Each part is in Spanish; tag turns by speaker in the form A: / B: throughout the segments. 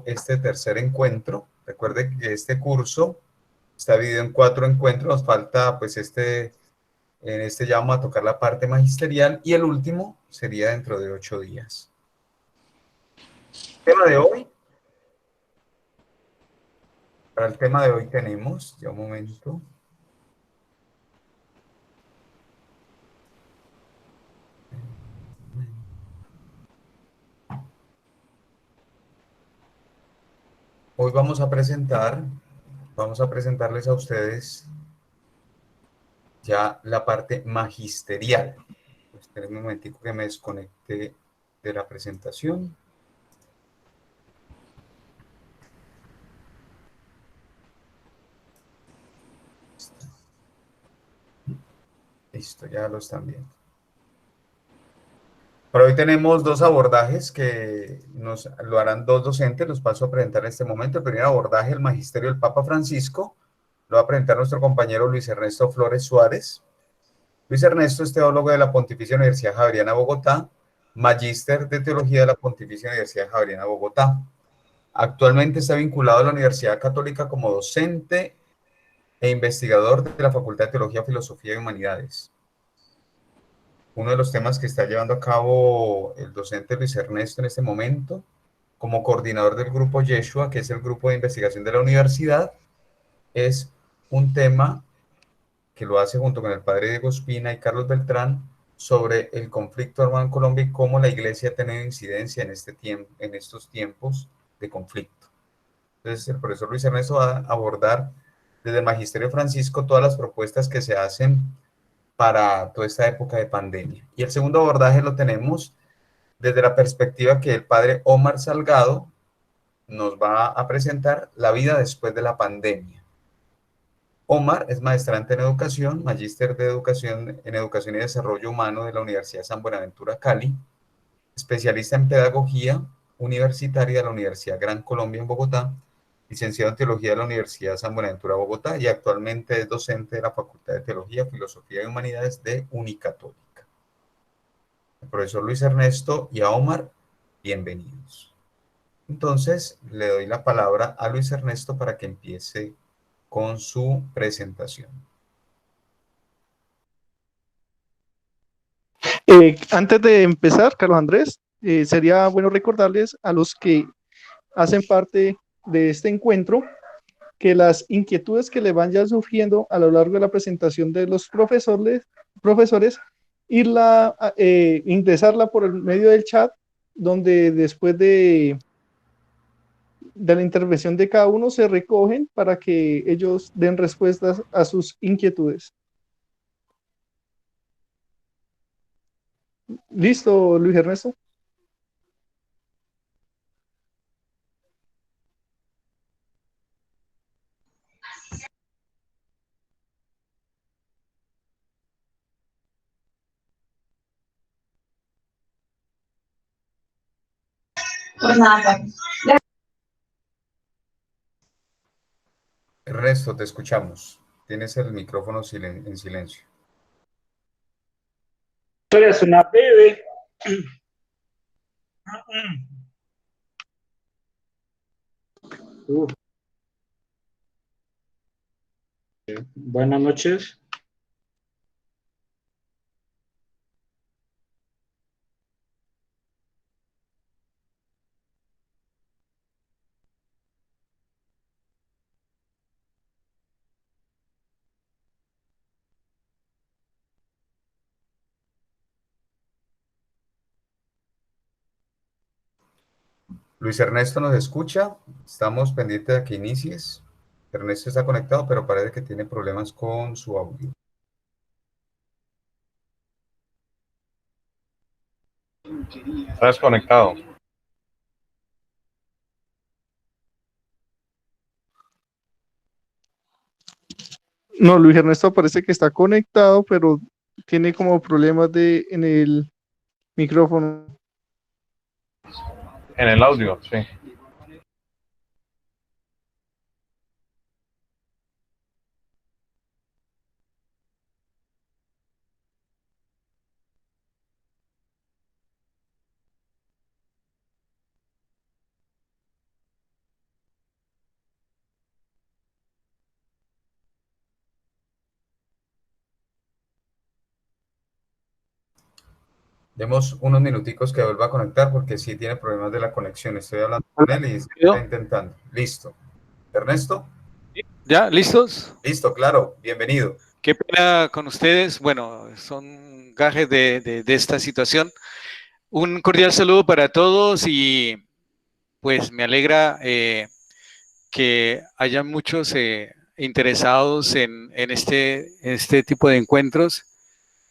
A: este tercer encuentro. Recuerde que este curso está dividido en 4 encuentros. Nos falta, pues, en este ya vamos a tocar la parte magisterial y el último sería dentro de 8 días. Tema de hoy. Para el tema de hoy tenemos, ya un momento. Hoy vamos a presentarles a ustedes ya la parte magisterial. Esperen un momentico que me desconecte de la presentación. Listo, ya lo están viendo. Para hoy tenemos 2 abordajes que nos lo harán 2 docentes, los paso a presentar en este momento. El primer abordaje, el Magisterio del Papa Francisco, lo va a presentar nuestro compañero Luis Ernesto Flores Suárez. Luis Ernesto es teólogo de la Pontificia Universidad Javeriana Bogotá, magíster de Teología de la Pontificia Universidad Javeriana Bogotá. Actualmente está vinculado a la Universidad Católica como docente e investigador de la Facultad de Teología, Filosofía y Humanidades. Uno de los temas que está llevando a cabo el docente Luis Ernesto en este momento, como coordinador del grupo Yeshua, que es el grupo de investigación de la universidad, es un tema que lo hace junto con el padre Diego Espina y Carlos Beltrán sobre el conflicto armado en Colombia y cómo la iglesia ha tenido incidencia en estos tiempos de conflicto. Entonces, el profesor Luis Ernesto va a abordar desde el Magisterio Francisco todas las propuestas que se hacen para toda esta época de pandemia. Y el segundo abordaje lo tenemos desde la perspectiva que el padre Omar Salgado nos va a presentar la vida después de la pandemia. Omar es maestrante en educación, magíster de educación en educación y desarrollo humano de la Universidad San Buenaventura Cali, especialista en pedagogía universitaria de la Universidad Gran Colombia en Bogotá, licenciado en teología de la Universidad San Buenaventura Bogotá y actualmente es docente de la Facultad de Teología, Filosofía y Humanidades de Unicatólica. El profesor Luis Ernesto y a Omar, bienvenidos. Entonces, le doy la palabra a Luis Ernesto para que empiece con su presentación.
B: Antes de empezar, Carlos Andrés, sería bueno recordarles a los que hacen parte de este encuentro que las inquietudes que le van ya surgiendo a lo largo de la presentación de los profesores ingresarla por el medio del chat, donde después de la intervención de cada uno se recogen para que ellos den respuestas a sus inquietudes. ¿Listo, Luis Ernesto?
A: Pues nada, Ernesto, te escuchamos. Tienes el micrófono en silencio.
C: Historia es una breve. Buenas noches.
A: Luis Ernesto nos escucha. Estamos pendientes de que inicies. Ernesto está conectado, pero parece que tiene problemas con su audio.
D: Está desconectado.
B: No, Luis Ernesto parece que está conectado, pero tiene como problemas en el micrófono.
D: En el audio, sí.
A: Demos unos minuticos que vuelva a conectar porque sí tiene problemas de la conexión. Estoy hablando con él y se está intentando. Listo. Ernesto.
E: ¿Ya? ¿Listos?
A: Listo, claro. Bienvenido.
E: Qué pena con ustedes. Bueno, son gajes de esta situación. Un cordial saludo para todos y pues me alegra que haya muchos interesados en este tipo de encuentros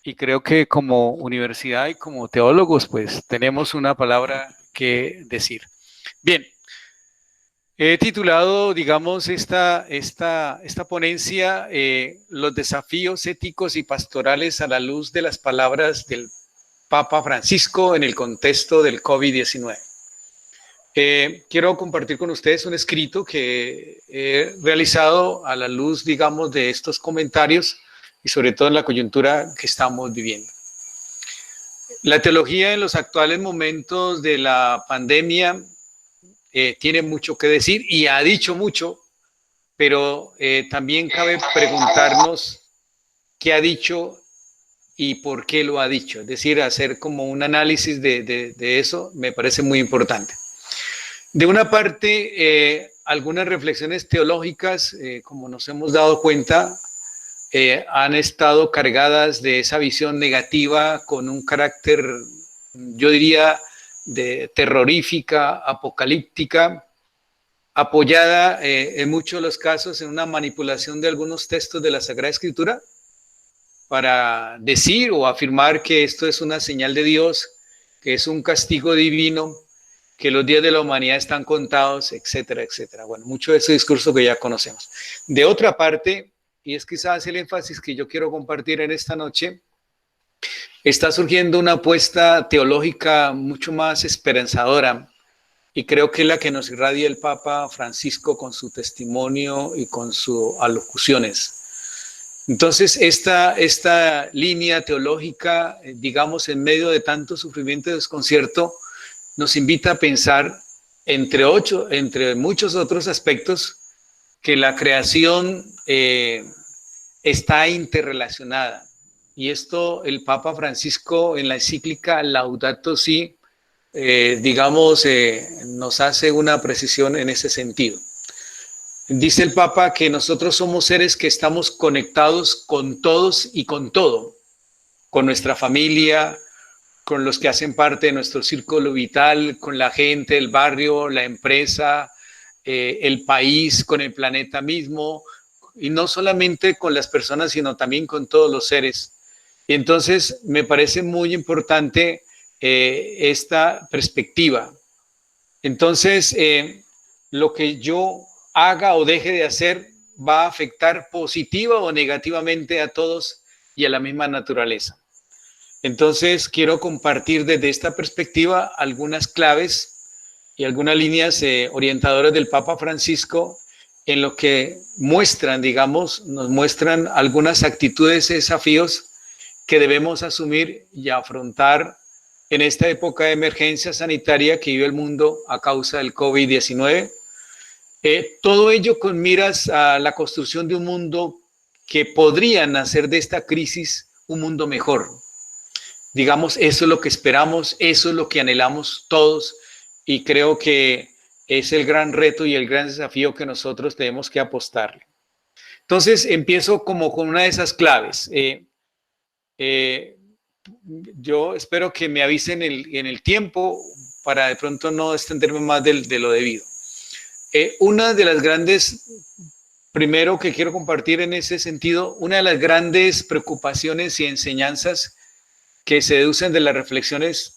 E: y creo que como universidad y como teólogos pues tenemos una palabra que decir. Bien. He titulado, digamos, esta ponencia, los desafíos éticos y pastorales a la luz de las palabras del Papa Francisco en el contexto del COVID-19. Quiero compartir con ustedes un escrito que he realizado a la luz, digamos, de estos comentarios y sobre todo en la coyuntura que estamos viviendo. La teología en los actuales momentos de la pandemia tiene mucho que decir y ha dicho mucho, pero también cabe preguntarnos qué ha dicho y por qué lo ha dicho. Es decir, hacer como un análisis de eso me parece muy importante. De una parte, algunas reflexiones teológicas, como nos hemos dado cuenta, han estado cargadas de esa visión negativa con un carácter, yo diría, de terrorífica, apocalíptica, apoyada en muchos de los casos en una manipulación de algunos textos de la Sagrada Escritura para decir o afirmar que esto es una señal de Dios, que es un castigo divino, que los días de la humanidad están contados, etcétera, etcétera. Bueno, mucho de ese discurso que ya conocemos. De otra parte, y es quizás el énfasis que yo quiero compartir en esta noche, está surgiendo una apuesta teológica mucho más esperanzadora y creo que es la que nos irradia el Papa Francisco con su testimonio y con sus alocuciones. Entonces, esta línea teológica, digamos, en medio de tanto sufrimiento y desconcierto, nos invita a pensar, entre muchos otros aspectos, que la creación está interrelacionada. Y esto el Papa Francisco en la encíclica Laudato Si, nos hace una precisión en ese sentido. Dice el Papa que nosotros somos seres que estamos conectados con todos y con todo, con nuestra familia, con los que hacen parte de nuestro círculo vital, con la gente, el barrio, la empresa, el país, con el planeta mismo, y no solamente con las personas, sino también con todos los seres. Y entonces me parece muy importante esta perspectiva. Entonces, lo que yo haga o deje de hacer va a afectar positiva o negativamente a todos y a la misma naturaleza. Entonces, quiero compartir desde esta perspectiva algunas claves y algunas líneas orientadoras del Papa Francisco en lo que muestran, digamos, nos muestran algunas actitudes y desafíos que debemos asumir y afrontar en esta época de emergencia sanitaria que vive el mundo a causa del COVID-19. Todo ello con miras a la construcción de un mundo que podría nacer de esta crisis un mundo mejor. Digamos, eso es lo que esperamos, eso es lo que anhelamos todos y creo que es el gran reto y el gran desafío que nosotros tenemos que apostarle. Entonces, empiezo como con una de esas claves. Yo espero que me avisen en el tiempo para de pronto no extenderme más de lo debido. Una de las grandes, primero que quiero compartir en ese sentido, una de las grandes preocupaciones y enseñanzas que se deducen de las reflexiones,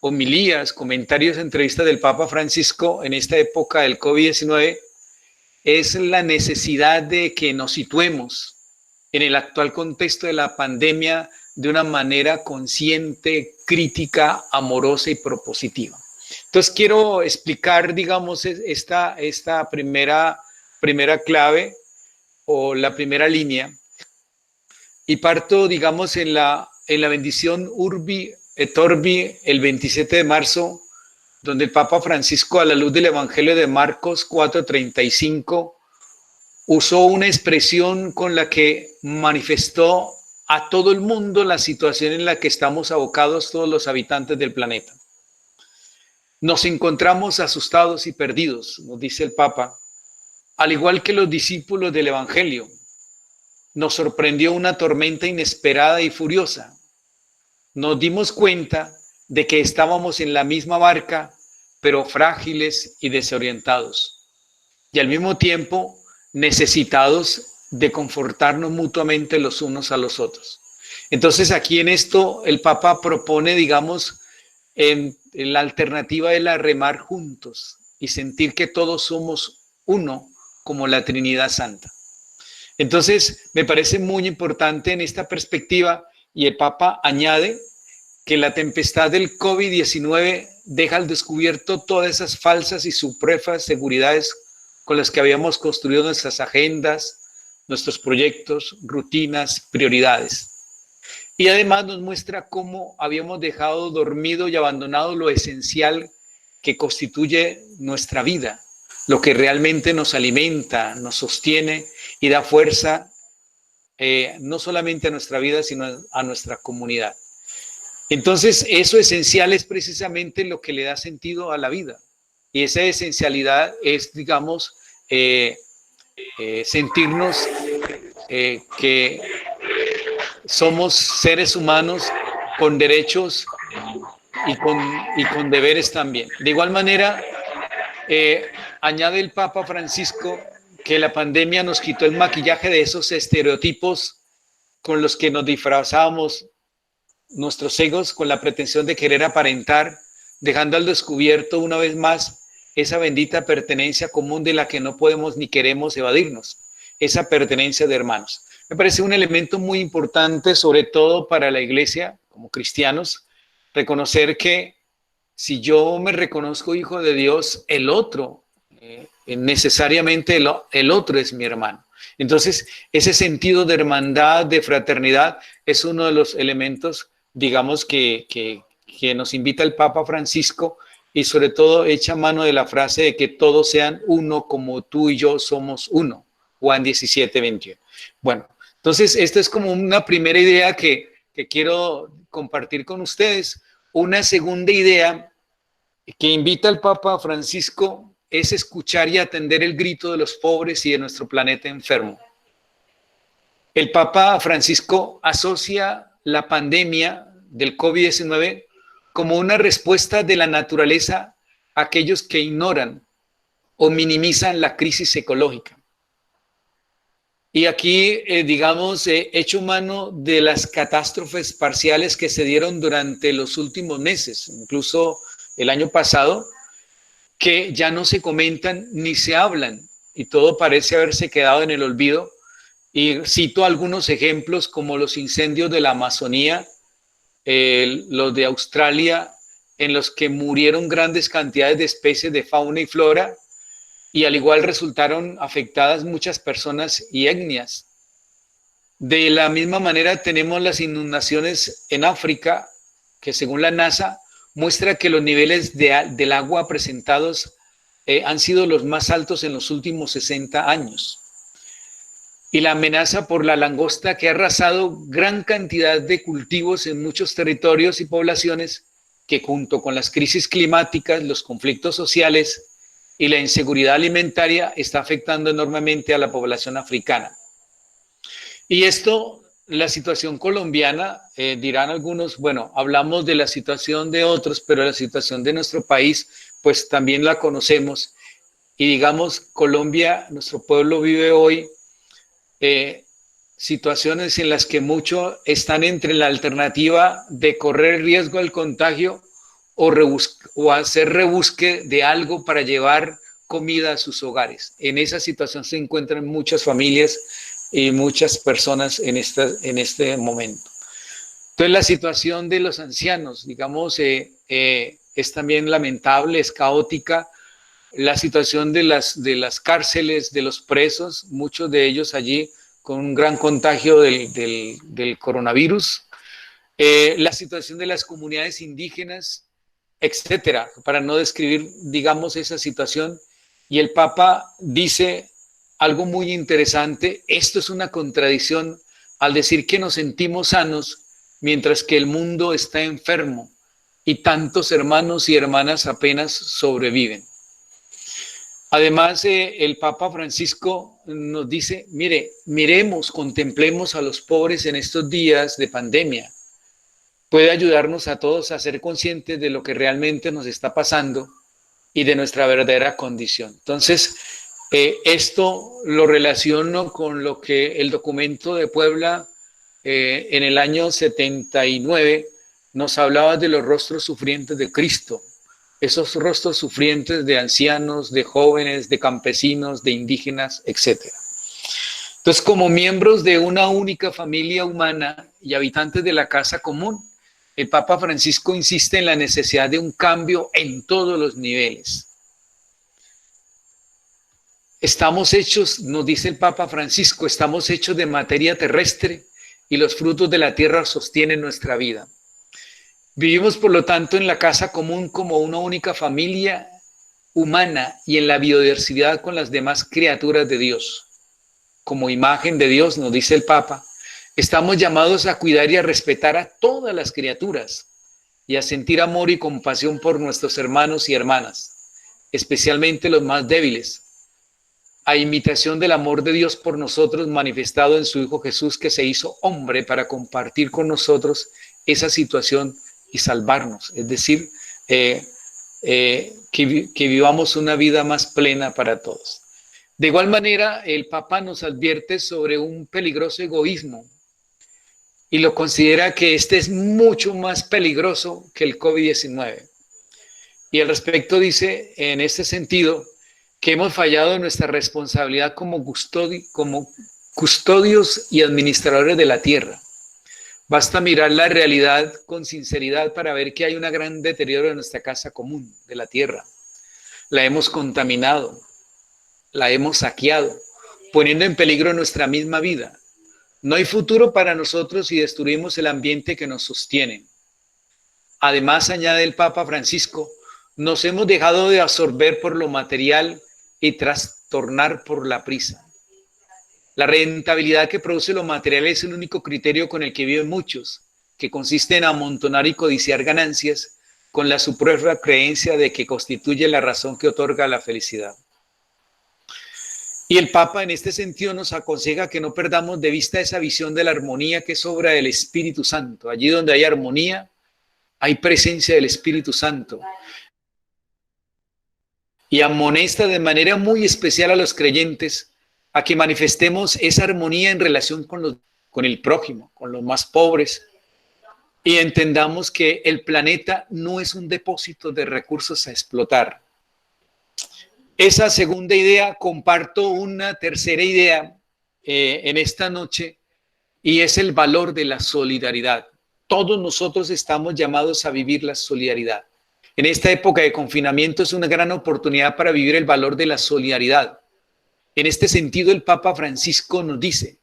E: homilías, comentarios, entrevistas del Papa Francisco en esta época del COVID-19 es la necesidad de que nos situemos en el actual contexto de la pandemia de una manera consciente, crítica, amorosa y propositiva. Entonces quiero explicar, digamos, esta primera clave o la primera línea y parto, digamos, en la bendición Urbi et Orbi el 27 de marzo, donde el Papa Francisco, a la luz del Evangelio de Marcos 4:35, usó una expresión con la que manifestó
F: a todo el mundo la situación en la que estamos abocados todos los habitantes del planeta. Nos encontramos asustados y perdidos, nos dice el Papa, al igual que los discípulos del Evangelio. Nos sorprendió una tormenta inesperada y furiosa. Nos dimos cuenta de que estábamos en la misma barca, pero frágiles y desorientados, y al mismo tiempo necesitados de confortarnos mutuamente los unos a los otros. Entonces aquí en esto el Papa propone, digamos, la alternativa de la remar juntos y sentir que todos somos uno como la Trinidad Santa. Entonces me parece muy importante en esta perspectiva, y el Papa añade que la tempestad del COVID-19 deja al descubierto todas esas falsas y superfluas seguridades con las que habíamos construido nuestras agendas, nuestros proyectos, rutinas, prioridades. Y además nos muestra cómo habíamos dejado dormido y abandonado lo esencial que constituye nuestra vida, lo que realmente nos alimenta, nos sostiene y da fuerza no solamente a nuestra vida, sino a nuestra comunidad. Entonces, eso esencial es precisamente lo que le da sentido a la vida. Y esa esencialidad es, digamos, sentirnos que somos seres humanos con derechos y con deberes también. De igual manera, añade el Papa Francisco que la pandemia nos quitó el maquillaje de esos estereotipos con los que nos disfrazábamos nuestros egos con la pretensión de querer aparentar, dejando al descubierto una vez más esa bendita pertenencia común de la que no podemos ni queremos evadirnos, esa pertenencia de hermanos. Me parece un elemento muy importante, sobre todo para la Iglesia, como cristianos, reconocer que si yo me reconozco hijo de Dios, el otro, necesariamente el otro es mi hermano. Entonces, ese sentido de hermandad, de fraternidad, es uno de los elementos, digamos, que nos invita el Papa Francisco, y sobre todo echa mano de la frase de que todos sean uno como tú y yo somos uno, Juan 17:21. Bueno, entonces esta es como una primera idea que quiero compartir con ustedes. Una segunda idea que invita al Papa Francisco es escuchar y atender el grito de los pobres y de nuestro planeta enfermo. El Papa Francisco asocia la pandemia del COVID-19 como una respuesta de la naturaleza a aquellos que ignoran o minimizan la crisis ecológica. Y aquí, digamos, hecho mano de las catástrofes parciales que se dieron durante los últimos meses, incluso el año pasado, que ya no se comentan ni se hablan, y todo parece haberse quedado en el olvido. Y cito algunos ejemplos como los incendios de la Amazonía, los de Australia, en los que murieron grandes cantidades de especies de fauna y flora, y al igual resultaron afectadas muchas personas y etnias. De la misma manera tenemos las inundaciones en África, que según la NASA muestra que los niveles del agua presentados han sido los más altos en los últimos 60 años. Y la amenaza por la langosta, que ha arrasado gran cantidad de cultivos en muchos territorios y poblaciones, que junto con las crisis climáticas, los conflictos sociales y la inseguridad alimentaria está afectando enormemente a la población africana. Y esto, la situación colombiana, dirán algunos, bueno, hablamos de la situación de otros, pero la situación de nuestro país, pues también la conocemos. Y digamos, Colombia, nuestro pueblo vive hoy situaciones en las que muchos están entre la alternativa de correr riesgo al contagio o hacer rebusque de algo para llevar comida a sus hogares. En esa situación se encuentran muchas familias y muchas personas en este momento. Entonces la situación de los ancianos, digamos, es también lamentable, es caótica. La situación de las cárceles, de los presos, muchos de ellos allí con un gran contagio del coronavirus, la situación de las comunidades indígenas, etcétera, para no describir, digamos, esa situación. Y el Papa dice algo muy interesante: esto es una contradicción al decir que nos sentimos sanos mientras que el mundo está enfermo y tantos hermanos y hermanas apenas sobreviven. Además, el Papa Francisco nos dice, mire, miremos, contemplemos a los pobres en estos días de pandemia. Puede ayudarnos a todos a ser conscientes de lo que realmente nos está pasando y de nuestra verdadera condición. Entonces, esto lo relaciono con lo que el documento de Puebla en el año 79 nos hablaba de los rostros sufrientes de Cristo. Esos rostros sufrientes de ancianos, de jóvenes, de campesinos, de indígenas, etc. Entonces, como miembros de una única familia humana y habitantes de la casa común, el Papa Francisco insiste en la necesidad de un cambio en todos los niveles. Estamos hechos, nos dice el Papa Francisco, estamos hechos de materia terrestre y los frutos de la tierra sostienen nuestra vida. Vivimos, por lo tanto, en la casa común como una única familia humana y en la biodiversidad con las demás criaturas de Dios. Como imagen de Dios, nos dice el Papa, estamos llamados a cuidar y a respetar a todas las criaturas y a sentir amor y compasión por nuestros hermanos y hermanas, especialmente los más débiles, a imitación del amor de Dios por nosotros manifestado en su Hijo Jesús, que se hizo hombre para compartir con nosotros esa situación y salvarnos, es decir, que vivamos una vida más plena para todos. De igual manera, el Papa nos advierte sobre un peligroso egoísmo y lo considera que este es mucho más peligroso que el COVID-19. Y al respecto dice, en este sentido, que hemos fallado en nuestra responsabilidad como custodios y administradores de la tierra. Basta mirar la realidad con sinceridad para ver que hay un gran deterioro de nuestra casa común, de la tierra. La hemos contaminado, la hemos saqueado, poniendo en peligro nuestra misma vida. No hay futuro para nosotros si destruimos el ambiente que nos sostiene. Además, añade el Papa Francisco, nos hemos dejado de absorber por lo material y trastornar por la prisa. La rentabilidad que produce lo material es el único criterio con el que viven muchos, que consiste en amontonar y codiciar ganancias con la superflua creencia de que constituye la razón que otorga la felicidad. Y el Papa en este sentido nos aconseja que no perdamos de vista esa visión de la armonía que es obra del Espíritu Santo. Allí donde hay armonía, hay presencia del Espíritu Santo. Y amonesta de manera muy especial a los creyentes a que manifestemos esa armonía en relación con el prójimo, con los más pobres, y entendamos que el planeta no es un depósito de recursos a explotar. Esa segunda idea, comparto una tercera idea en esta noche, y es el valor de la solidaridad. Todos nosotros estamos llamados a vivir la solidaridad. En esta época de confinamiento es una gran oportunidad para vivir el valor de la solidaridad. En este sentido, el Papa Francisco nos dice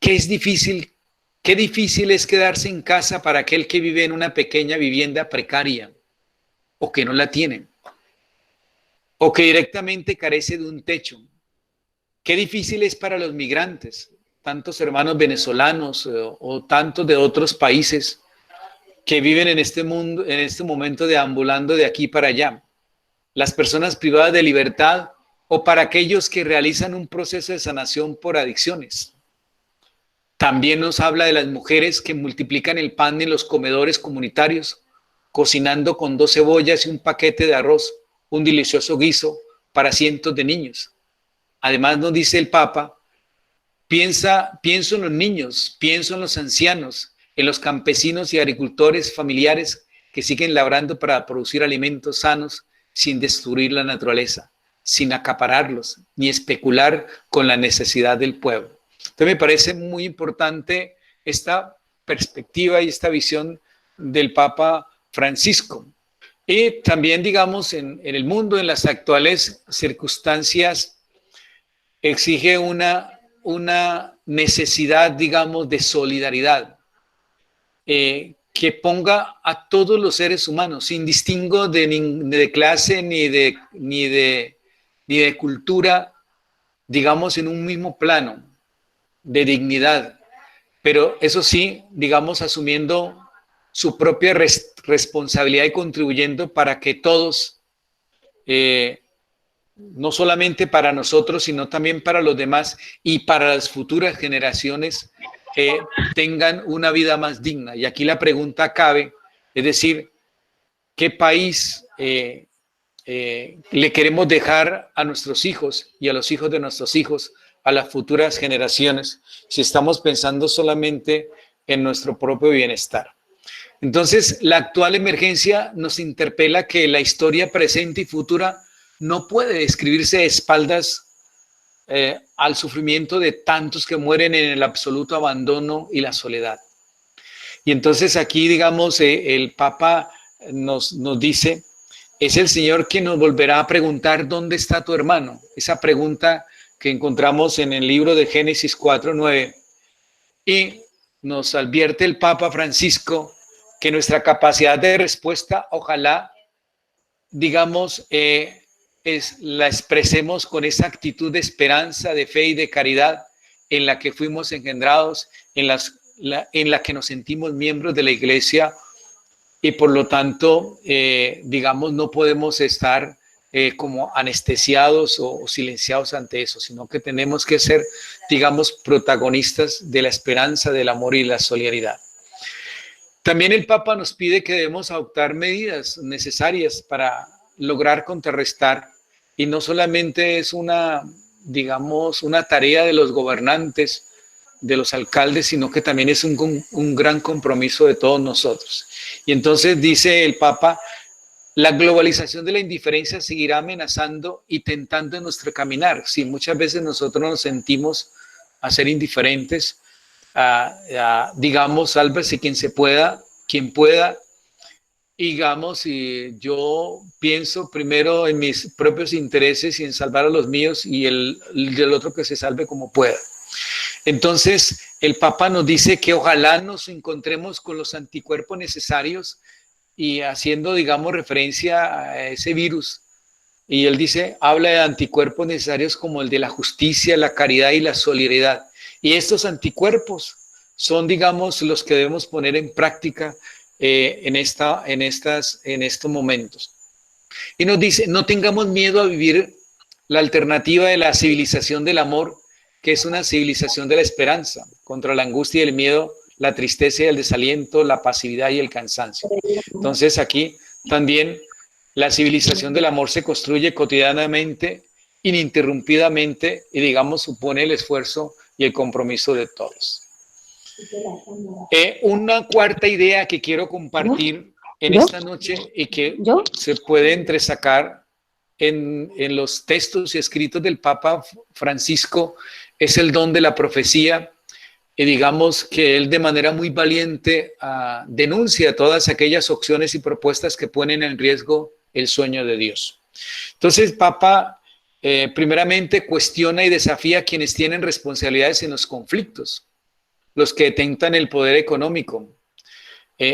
F: que es difícil, qué difícil es quedarse en casa para aquel que vive en una pequeña vivienda precaria o que no la tiene o que directamente carece de un techo. Qué difícil es para los migrantes, tantos hermanos venezolanos o tantos de otros países que viven en este mundo, en este momento deambulando de aquí para allá. Las personas privadas de libertad o para aquellos que realizan un proceso de sanación por adicciones. También nos habla de las mujeres que multiplican el pan en los comedores comunitarios, cocinando con 2 cebollas y un paquete de arroz, un delicioso guiso para cientos de niños. Además nos dice el Papa, pienso en los niños, pienso en los ancianos, en los campesinos y agricultores familiares que siguen labrando para producir alimentos sanos sin destruir la naturaleza, sin acapararlos, ni especular con la necesidad del pueblo. Entonces me parece muy importante esta perspectiva y esta visión del Papa Francisco. Y también, digamos, en el mundo, en las actuales circunstancias, exige una necesidad, digamos, de solidaridad, que ponga a todos los seres humanos, sin distingo de clase ni de cultura, digamos, en un mismo plano de dignidad. pero eso sí, digamos, asumiendo su propia responsabilidad y contribuyendo para que todos, no solamente para nosotros, sino también para los demás y para las futuras generaciones, tengan una vida más digna. Y aquí la pregunta cabe, es decir, ¿qué país le queremos dejar a nuestros hijos y a los hijos de nuestros hijos, a las futuras generaciones, si estamos pensando solamente en nuestro propio bienestar? Entonces, la actual emergencia nos interpela que la historia presente y futura no puede describirse de espaldas al sufrimiento de tantos que mueren en el absoluto abandono y la soledad. Y entonces aquí, digamos, el Papa nos dice, es el Señor quien nos volverá a preguntar, ¿dónde está tu hermano? Esa pregunta que encontramos en el libro de Génesis 4:9. Y nos advierte el Papa Francisco que nuestra capacidad de respuesta, ojalá, digamos, la expresemos con esa actitud de esperanza, de fe y de caridad en la que fuimos engendrados, en la que nos sentimos miembros de la Iglesia, y por lo tanto, digamos, no podemos estar como anestesiados o silenciados ante eso, sino que tenemos que ser, digamos, protagonistas de la esperanza, del amor y la solidaridad. También el Papa nos pide que debemos adoptar medidas necesarias para lograr contrarrestar, y no solamente es una, digamos, una tarea de los gobernantes, de los alcaldes, sino que también es un gran compromiso de todos nosotros. Y entonces dice el Papa, la globalización de la indiferencia seguirá amenazando y tentando en nuestro caminar. Sí, muchas veces nosotros nos sentimos a ser indiferentes, digamos, sálvese quien se pueda, quien pueda, digamos, y yo pienso primero en mis propios intereses y en salvar a los míos, y el del otro que se salve como pueda. Entonces, el Papa nos dice que ojalá nos encontremos con los anticuerpos necesarios, y haciendo, digamos, referencia a ese virus. Y él dice, habla de anticuerpos necesarios como el de la justicia, la caridad y la solidaridad. Y estos anticuerpos son, digamos, los que debemos poner en práctica en estos momentos. Y nos dice, no tengamos miedo a vivir la alternativa de la civilización del amor, que es una civilización de la esperanza, contra la angustia y el miedo, la tristeza y el desaliento, la pasividad y el cansancio. Entonces aquí también la civilización del amor se construye cotidianamente, ininterrumpidamente, y digamos supone el esfuerzo y el compromiso de todos. Una cuarta idea que quiero compartir en esta noche y que se puede entresacar en los textos y escritos del Papa Francisco es el don de la profecía. Y digamos que él de manera muy valiente denuncia todas aquellas opciones y propuestas que ponen en riesgo el sueño de Dios. Entonces, Papa primeramente cuestiona y desafía a quienes tienen responsabilidades en los conflictos, los que detentan el poder económico.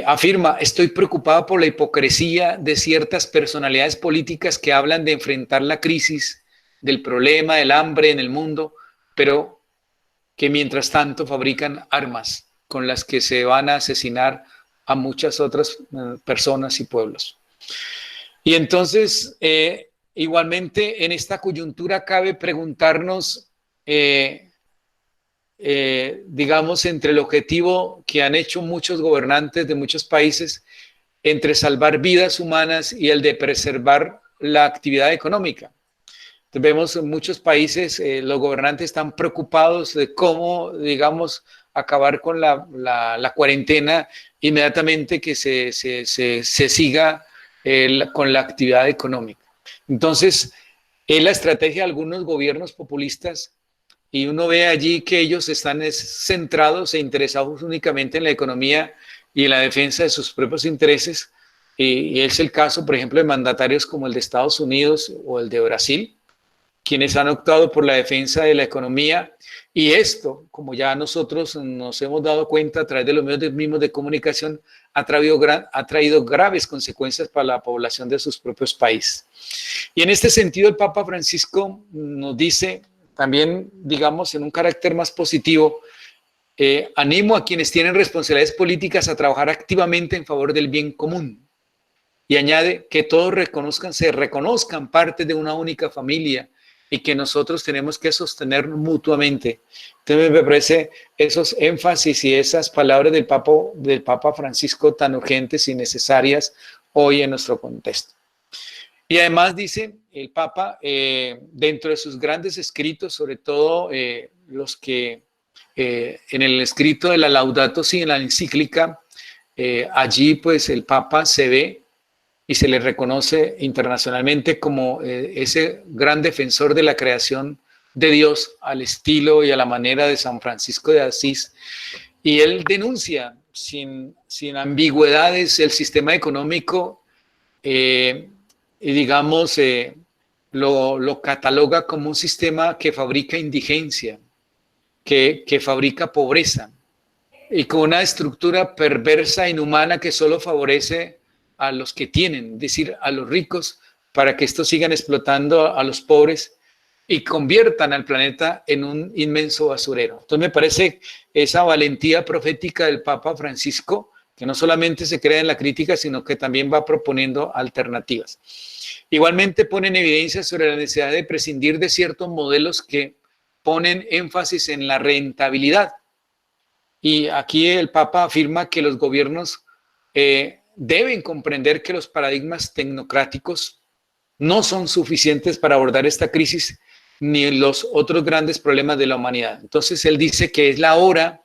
F: Afirma, estoy preocupado por la hipocresía de ciertas personalidades políticas que hablan de enfrentar la crisis, del problema del hambre en el mundo, pero que mientras tanto fabrican armas con las que se van a asesinar a muchas otras personas y pueblos. Y entonces, igualmente en esta coyuntura cabe preguntarnos, digamos, entre el objetivo que han hecho muchos gobernantes de muchos países, entre salvar vidas humanas y el de preservar la actividad económica. Vemos en muchos países los gobernantes están preocupados de cómo, digamos, acabar con la cuarentena inmediatamente que se siga con la actividad económica. Entonces, es la estrategia de algunos gobiernos populistas, y uno ve allí que ellos están centrados e interesados únicamente en la economía y en la defensa de sus propios intereses. Y es el caso, por ejemplo, de mandatarios como el de Estados Unidos o el de Brasil, quienes han optado por la defensa de la economía, y esto, como ya nosotros nos hemos dado cuenta a través de los medios mismos de comunicación, ha traído graves consecuencias para la población de sus propios países. Y en este sentido el Papa Francisco nos dice, también digamos en un carácter más positivo, animo a quienes tienen responsabilidades políticas a trabajar activamente en favor del bien común. Y añade que todos se reconozcan parte de una única familia y que nosotros tenemos que sostenernos mutuamente. Entonces me parece esos énfasis y esas palabras del Papa Francisco tan urgentes y necesarias hoy en nuestro contexto. Y además dice el Papa, dentro de sus grandes escritos, sobre todo los que en el escrito de la Laudato Si, en la encíclica, allí pues el Papa se ve y se le reconoce internacionalmente como ese gran defensor de la creación de Dios al estilo y a la manera de San Francisco de Asís. Y él denuncia sin ambigüedades el sistema económico y digamos lo cataloga como un sistema que fabrica indigencia, que fabrica pobreza y con una estructura perversa, inhumana, que solo favorece a los que tienen, es decir, a los ricos, para que estos sigan explotando a los pobres y conviertan al planeta en un inmenso basurero. Entonces me parece esa valentía profética del Papa Francisco, que no solamente se crea en la crítica, sino que también va proponiendo alternativas. Igualmente pone en evidencia sobre la necesidad de prescindir de ciertos modelos que ponen énfasis en la rentabilidad. Y aquí el Papa afirma que los gobiernos deben comprender que los paradigmas tecnocráticos no son suficientes para abordar esta crisis ni los otros grandes problemas de la humanidad. Entonces él dice que es la hora,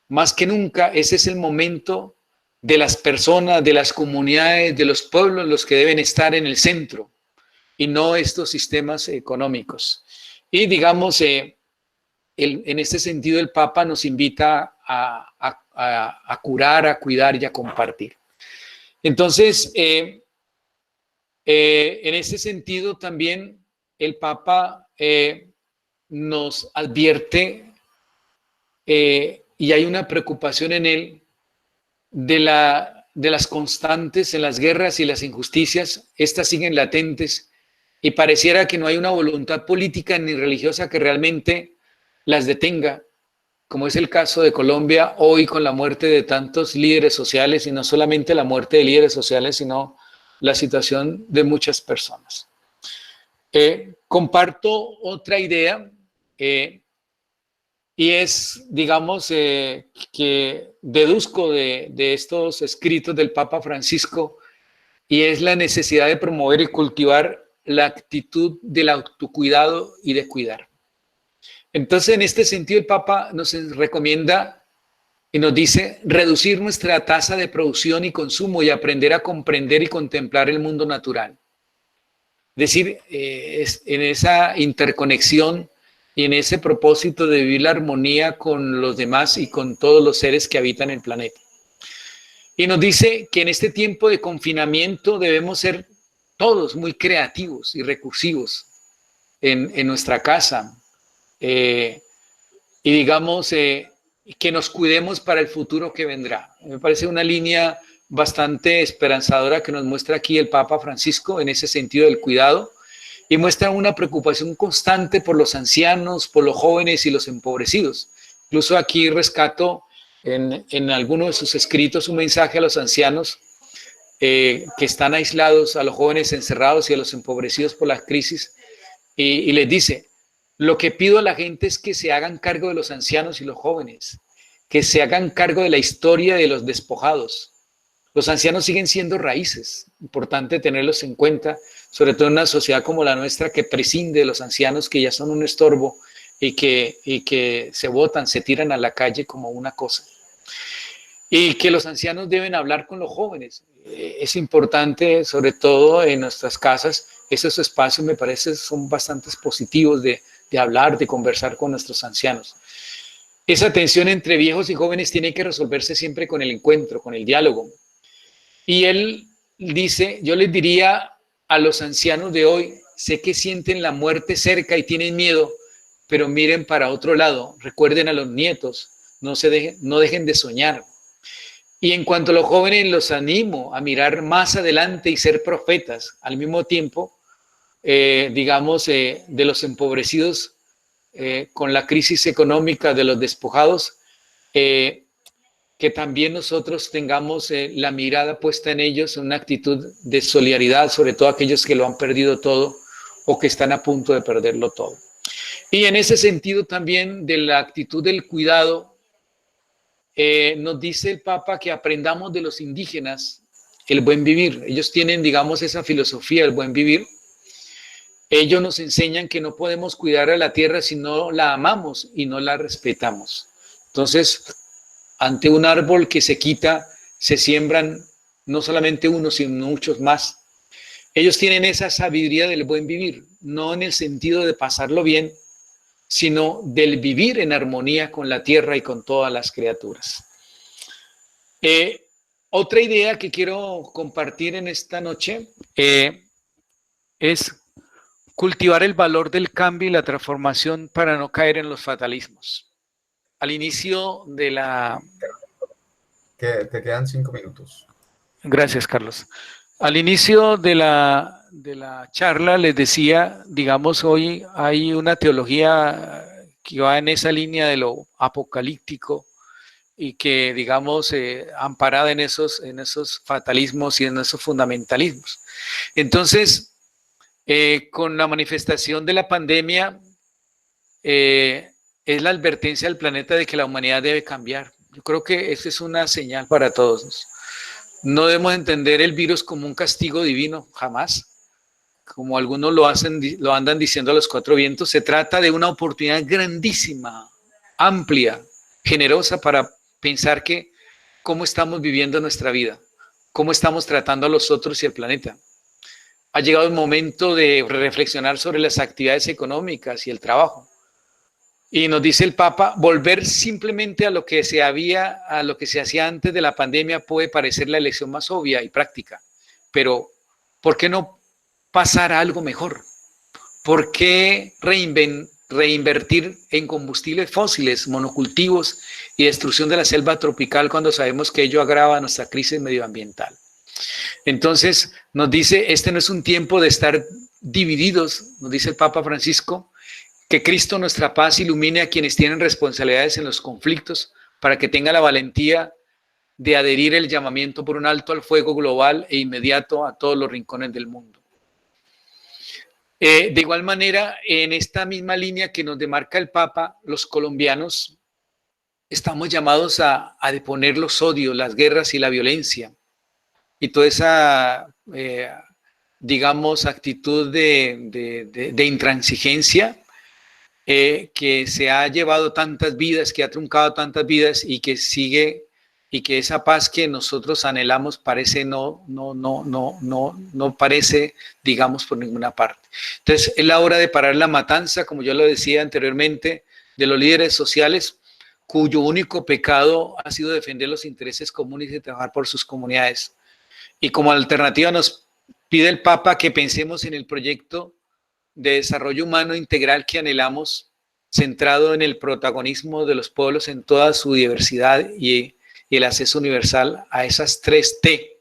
F: más que nunca, ese es el momento de las personas, de las comunidades, de los pueblos los que deben estar en el centro y no estos sistemas económicos. Y digamos, en este sentido el Papa nos invita a curar, a cuidar y a compartir. Entonces, en ese sentido también el Papa nos advierte y hay una preocupación en él de las constantes en las guerras y las injusticias. Estas siguen latentes y pareciera que no hay una voluntad política ni religiosa que realmente las detenga, como es el caso de Colombia hoy con la muerte de tantos líderes sociales, y no solamente la muerte de líderes sociales, sino la situación de muchas personas. Comparto otra idea y es, digamos, que deduzco de estos escritos del Papa Francisco, y es la necesidad de promover y cultivar la actitud del autocuidado y de cuidar. Entonces, en este sentido, el Papa nos recomienda y nos dice reducir nuestra tasa de producción y consumo y aprender a comprender y contemplar el mundo natural. Es decir, en esa interconexión y en ese propósito de vivir la armonía con los demás y con todos los seres que habitan el planeta. Y nos dice que en este tiempo de confinamiento debemos ser todos muy creativos y recursivos en nuestra casa. Y digamos que nos cuidemos para el futuro que vendrá. Me parece una línea bastante esperanzadora que nos muestra aquí el Papa Francisco en ese sentido del cuidado, y muestra una preocupación constante por los ancianos, por los jóvenes y los empobrecidos. Incluso aquí rescato en alguno de sus escritos un mensaje a los ancianos que están aislados, a los jóvenes encerrados y a los empobrecidos por la crisis, y les dice: lo que pido a la gente es que se hagan cargo de los ancianos y los jóvenes, que se hagan cargo de la historia de los despojados. Los ancianos siguen siendo raíces, importante tenerlos en cuenta, sobre todo en una sociedad como la nuestra que prescinde de los ancianos, que ya son un estorbo y que se botan, se tiran a la calle como una cosa. Y que los ancianos deben hablar con los jóvenes. Es importante, sobre todo en nuestras casas, esos espacios me parece son bastante positivos de hablar, de conversar con nuestros ancianos. Esa tensión entre viejos y jóvenes tiene que resolverse siempre con el encuentro, con el diálogo. Y él dice: yo les diría a los ancianos de hoy, sé que sienten la muerte cerca y tienen miedo, pero miren para otro lado, recuerden a los nietos, no dejen de soñar. Y en cuanto a los jóvenes, los animo a mirar más adelante y ser profetas, al mismo tiempo, digamos, de los empobrecidos, con la crisis económica de los despojados, que también nosotros tengamos la mirada puesta en ellos, una actitud de solidaridad, sobre todo aquellos que lo han perdido todo o que están a punto de perderlo todo. Y en ese sentido también de la actitud del cuidado, nos dice el Papa que aprendamos de los indígenas el buen vivir. Ellos tienen, digamos, esa filosofía del buen vivir. Ellos nos enseñan que no podemos cuidar a la tierra si no la amamos y no la respetamos. Entonces, ante un árbol que se quita, se siembran no solamente uno, sino muchos más. Ellos tienen esa sabiduría del buen vivir, no en el sentido de pasarlo bien, sino del vivir en armonía con la tierra y con todas las criaturas. Otra idea que quiero compartir en esta noche es cultivar el valor del cambio y la transformación para no caer en los fatalismos. Al inicio de la...
A: Que te quedan 5 minutos.
F: Gracias, Carlos. Al inicio de la charla les decía, digamos, hoy hay una teología que va en esa línea de lo apocalíptico y que, digamos, amparada en esos fatalismos y en esos fundamentalismos. Entonces, con la manifestación de la pandemia, es la advertencia del planeta de que la humanidad debe cambiar. Yo creo que esa es una señal para todos. No debemos entender el virus como un castigo divino, jamás. Como algunos lo andan diciendo a los cuatro vientos, se trata de una oportunidad grandísima, amplia, generosa para pensar que cómo estamos viviendo nuestra vida, cómo estamos tratando a los otros y al planeta. Ha llegado el momento de reflexionar sobre las actividades económicas y el trabajo. Y nos dice el Papa, volver simplemente a lo que se hacía antes de la pandemia puede parecer la elección más obvia y práctica, pero ¿por qué no pasar a algo mejor? ¿Por qué reinvertir en combustibles fósiles, monocultivos y destrucción de la selva tropical cuando sabemos que ello agrava nuestra crisis medioambiental? Entonces nos dice, este no es un tiempo de estar divididos, nos dice el Papa Francisco, que Cristo, nuestra paz, ilumine a quienes tienen responsabilidades en los conflictos para que tenga la valentía de adherir el llamamiento por un alto al fuego global e inmediato a todos los rincones del mundo. De igual manera, en esta misma línea que nos demarca el Papa, los colombianos estamos llamados a deponer los odios, las guerras y la violencia y toda esa, digamos, actitud de intransigencia que se ha llevado tantas vidas, que ha truncado tantas vidas y que sigue, y que esa paz que nosotros anhelamos parece no parece, digamos, por ninguna parte. Entonces, es la hora de parar la matanza, como yo lo decía anteriormente, de los líderes sociales, cuyo único pecado ha sido defender los intereses comunes y trabajar por sus comunidades. Y como alternativa nos pide el Papa que pensemos en el proyecto de desarrollo humano integral que anhelamos, centrado en el protagonismo de los pueblos en toda su diversidad y el acceso universal a esas 3T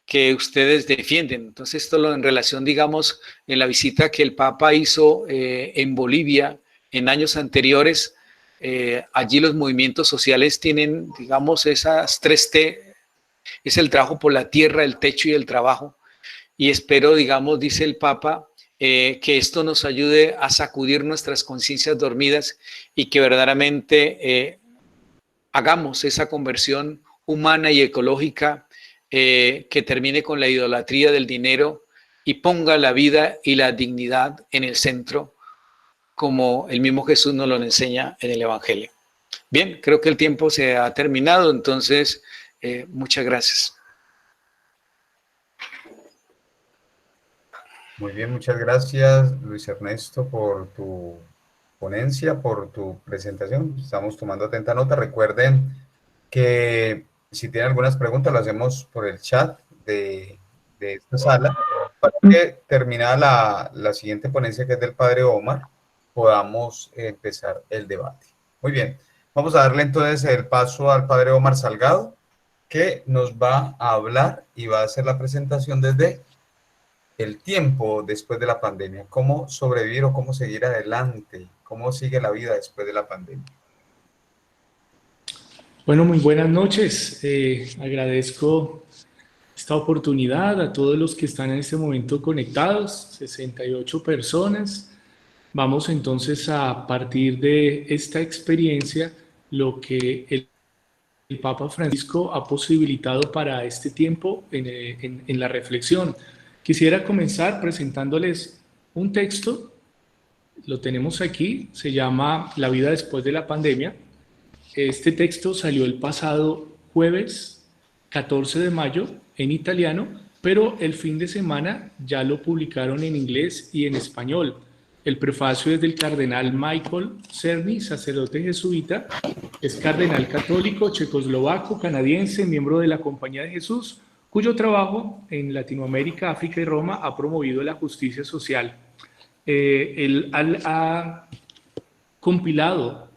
F: que ustedes defienden. Entonces, esto en relación, digamos, en la visita que el Papa hizo en Bolivia en años anteriores, allí los movimientos sociales tienen, digamos, esas 3T, es el trabajo por la tierra, el techo y el trabajo. Y espero, digamos, dice el Papa, que esto nos ayude a sacudir nuestras conciencias dormidas y que verdaderamente hagamos esa conversión humana y ecológica que termine con la idolatría del dinero y ponga la vida y la dignidad en el centro, como el mismo Jesús nos lo enseña en el Evangelio. Bien, creo que el tiempo se ha terminado, entonces muchas gracias.
A: Muy bien, muchas gracias, Luis Ernesto, por tu ponencia, por tu presentación. Estamos tomando atenta nota. Recuerden que si tienen algunas preguntas, las hacemos por el chat de esta sala, para que terminada la siguiente ponencia, que es del Padre Omar, podamos empezar el debate. Muy bien, vamos a darle entonces el paso al Padre Omar Salgado, que nos va a hablar y va a hacer la presentación desde el tiempo después de la pandemia, cómo sobrevivir o cómo seguir adelante, cómo sigue la vida después de la pandemia.
G: Bueno, muy buenas noches. Agradezco esta oportunidad a todos los que están en este momento conectados, 68 personas. Vamos entonces a partir de esta experiencia, lo que el Papa Francisco ha posibilitado para este tiempo en la reflexión. Quisiera comenzar presentándoles un texto, lo tenemos aquí, se llama La vida después de la pandemia. Este texto salió el pasado jueves 14 de mayo en italiano, pero el fin de semana ya lo publicaron en inglés y en español. El prefacio es del cardenal Michael Cerny, sacerdote jesuita, es cardenal católico, checoslovaco, canadiense, miembro de la Compañía de Jesús, cuyo trabajo en Latinoamérica, África y Roma ha promovido la justicia social. Él ha compilado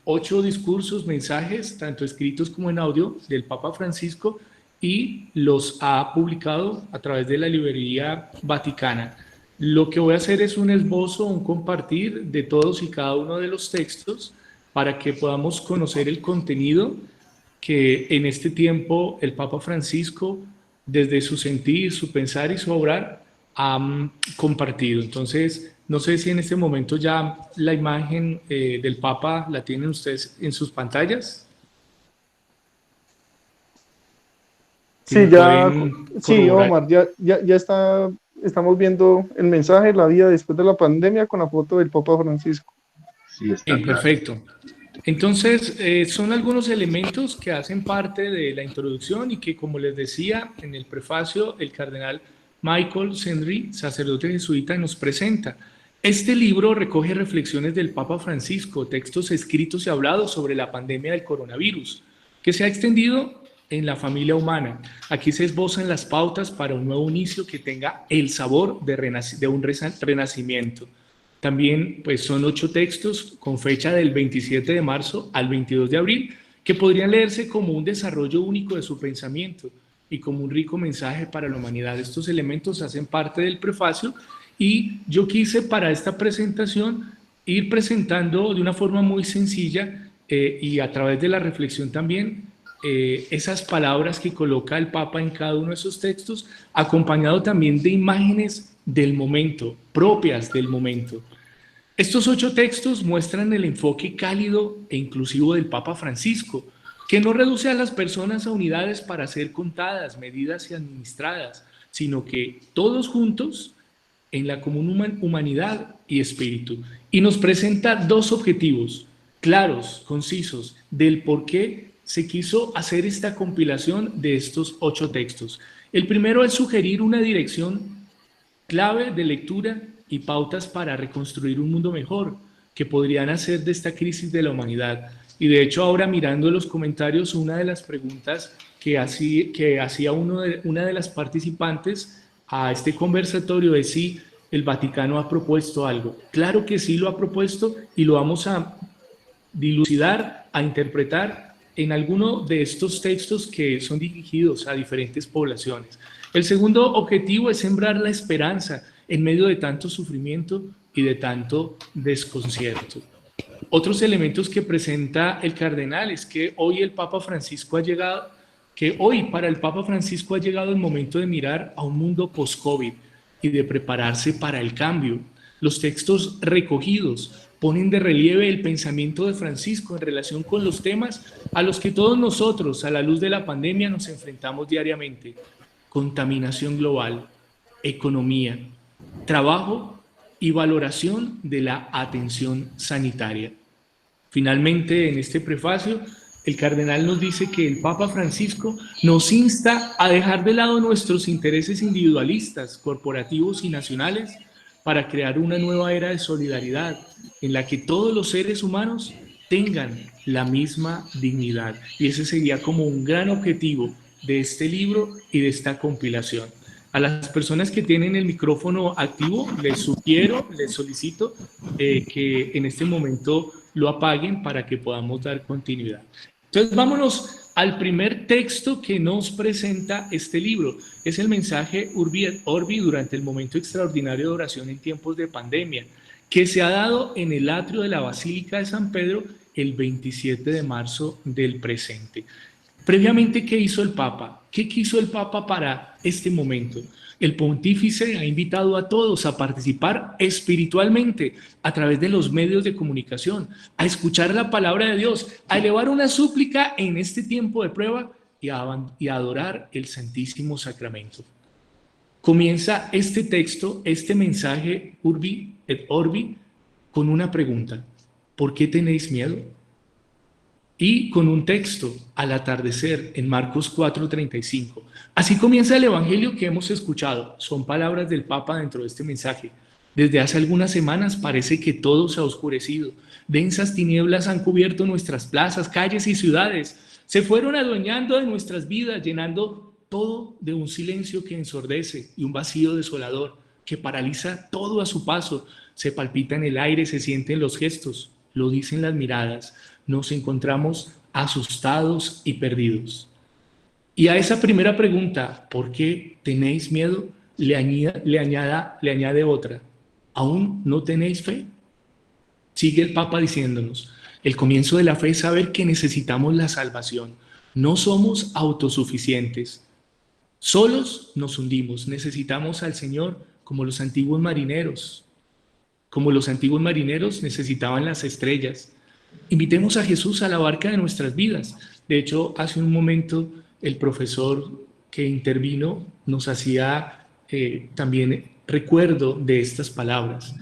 G: 8 discursos, mensajes, tanto escritos como en audio, del Papa Francisco y los ha publicado a través de la librería Vaticana. Lo que voy a hacer es un esbozo, un compartir de todos y cada uno de los textos para que podamos conocer el contenido que en este tiempo el Papa Francisco, desde su sentir, su pensar y su obrar, ha compartido. Entonces, no sé si en este momento ya la imagen del Papa la tienen ustedes en sus pantallas.
B: Sí, ya, sí, Omar, ya estamos viendo el mensaje, la vida después de la pandemia, con la foto del Papa Francisco.
G: Sí, está perfecto. Entonces, son algunos elementos que hacen parte de la introducción y que, como les decía en el prefacio, el cardenal Michael Cerny, sacerdote jesuita, nos presenta. Este libro recoge reflexiones del Papa Francisco, textos escritos y hablados sobre la pandemia del coronavirus, que se ha extendido en la familia humana. Aquí se esbozan las pautas para un nuevo inicio que tenga el sabor de un renacimiento. También pues, son 8 textos con fecha del 27 de marzo al 22 de abril, que podrían leerse como un desarrollo único de su pensamiento y como un rico mensaje para la humanidad. Estos elementos hacen parte del prefacio y yo quise para esta presentación ir presentando de una forma muy sencilla y a través de la reflexión también esas palabras que coloca el Papa en cada uno de esos textos, acompañado también de imágenes del momento, propias del momento. Estos 8 textos muestran el enfoque cálido e inclusivo del Papa Francisco, que no reduce a las personas a unidades para ser contadas, medidas y administradas, sino que todos juntos en la común humanidad y espíritu. Y nos presenta 2 objetivos claros, concisos, del por qué se quiso hacer esta compilación de estos 8 textos. El primero es sugerir una dirección clave de lectura y pautas para reconstruir un mundo mejor, que podrían hacer de esta crisis de la humanidad. Y de hecho ahora mirando los comentarios, una de las preguntas que hacía una de las participantes a este conversatorio es si el Vaticano ha propuesto algo. Claro que sí lo ha propuesto y lo vamos a dilucidar, a interpretar en alguno de estos textos que son dirigidos a diferentes poblaciones. El segundo objetivo es sembrar la esperanza en medio de tanto sufrimiento y de tanto desconcierto. Otros elementos que presenta el cardenal es que hoy para el Papa Francisco ha llegado el momento de mirar a un mundo post-COVID y de prepararse para el cambio. Los textos recogidos ponen de relieve el pensamiento de Francisco en relación con los temas a los que todos nosotros, a la luz de la pandemia, nos enfrentamos diariamente: contaminación global, economía, trabajo y valoración de la atención sanitaria. Finalmente, en este prefacio, el cardenal nos dice que el Papa Francisco nos insta a dejar de lado nuestros intereses individualistas, corporativos y nacionales para crear una nueva era de solidaridad en la que todos los seres humanos tengan la misma dignidad. Y ese sería como un gran objetivo de este libro y de esta compilación. A las personas que tienen el micrófono activo, les sugiero, les solicito que en este momento lo apaguen para que podamos dar continuidad. Entonces, vámonos al primer texto que nos presenta este libro. Es el mensaje Urbi et Orbi durante el momento extraordinario de oración en tiempos de pandemia, que se ha dado en el atrio de la Basílica de San Pedro el 27 de marzo del presente. Previamente, ¿qué hizo el Papa? ¿Qué quiso el Papa para este momento? El pontífice ha invitado a todos a participar espiritualmente a través de los medios de comunicación, a escuchar la palabra de Dios, a elevar una súplica en este tiempo de prueba y a adorar el Santísimo Sacramento. Comienza este texto, este mensaje Urbi et Orbi, con una pregunta: ¿por qué tenéis miedo? Y con un texto, al atardecer, en Marcos 4:35. Así comienza el evangelio que hemos escuchado. Son palabras del Papa dentro de este mensaje. Desde hace algunas semanas parece que todo se ha oscurecido. Densas tinieblas han cubierto nuestras plazas, calles y ciudades. Se fueron adueñando de nuestras vidas, llenando todo de un silencio que ensordece y un vacío desolador que paraliza todo a su paso. Se palpita en el aire, se sienten los gestos, lo dicen las miradas. Nos encontramos asustados y perdidos. Y a esa primera pregunta, ¿por qué tenéis miedo?, le añade otra: ¿aún no tenéis fe? Sigue el Papa diciéndonos: el comienzo de la fe es saber que necesitamos la salvación. No somos autosuficientes. Solos nos hundimos. Necesitamos al Señor como los antiguos marineros. Como los antiguos marineros necesitaban las estrellas. Invitemos a Jesús a la barca de nuestras vidas. De hecho, hace un momento el profesor que intervino nos hacía también recuerdo de estas palabras.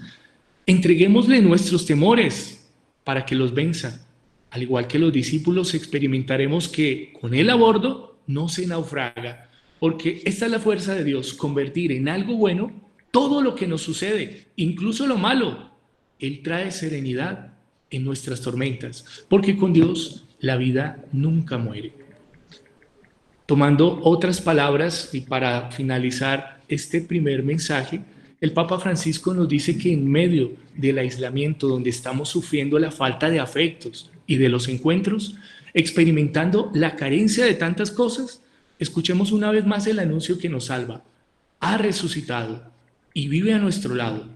G: Entreguémosle nuestros temores para que los venza. Al igual que los discípulos, experimentaremos que con él a bordo no se naufraga, porque esta es la fuerza de Dios: convertir en algo bueno todo lo que nos sucede, incluso lo malo. Él trae serenidad en nuestras tormentas, porque con Dios la vida nunca muere. Tomando otras palabras y para finalizar este primer mensaje, el Papa Francisco nos dice que en medio del aislamiento, donde estamos sufriendo la falta de afectos y de los encuentros, experimentando la carencia de tantas cosas, escuchemos una vez más el anuncio que nos salva: ha resucitado y vive a nuestro lado.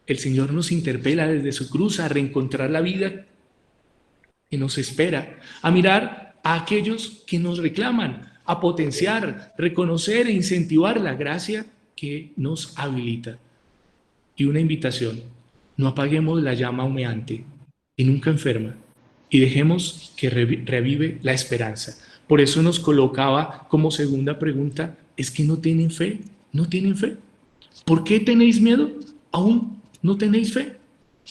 G: El Señor nos interpela desde su cruz a reencontrar la vida que nos espera, a mirar a aquellos que nos reclaman, a potenciar, reconocer e incentivar la gracia que nos habilita. Y una invitación: no apaguemos la llama humeante y nunca enferma, y dejemos que revive la esperanza. Por eso nos colocaba como segunda pregunta: ¿es que no tienen fe? ¿No tienen fe? ¿Por qué tenéis miedo? ¿Aún no tenéis fe?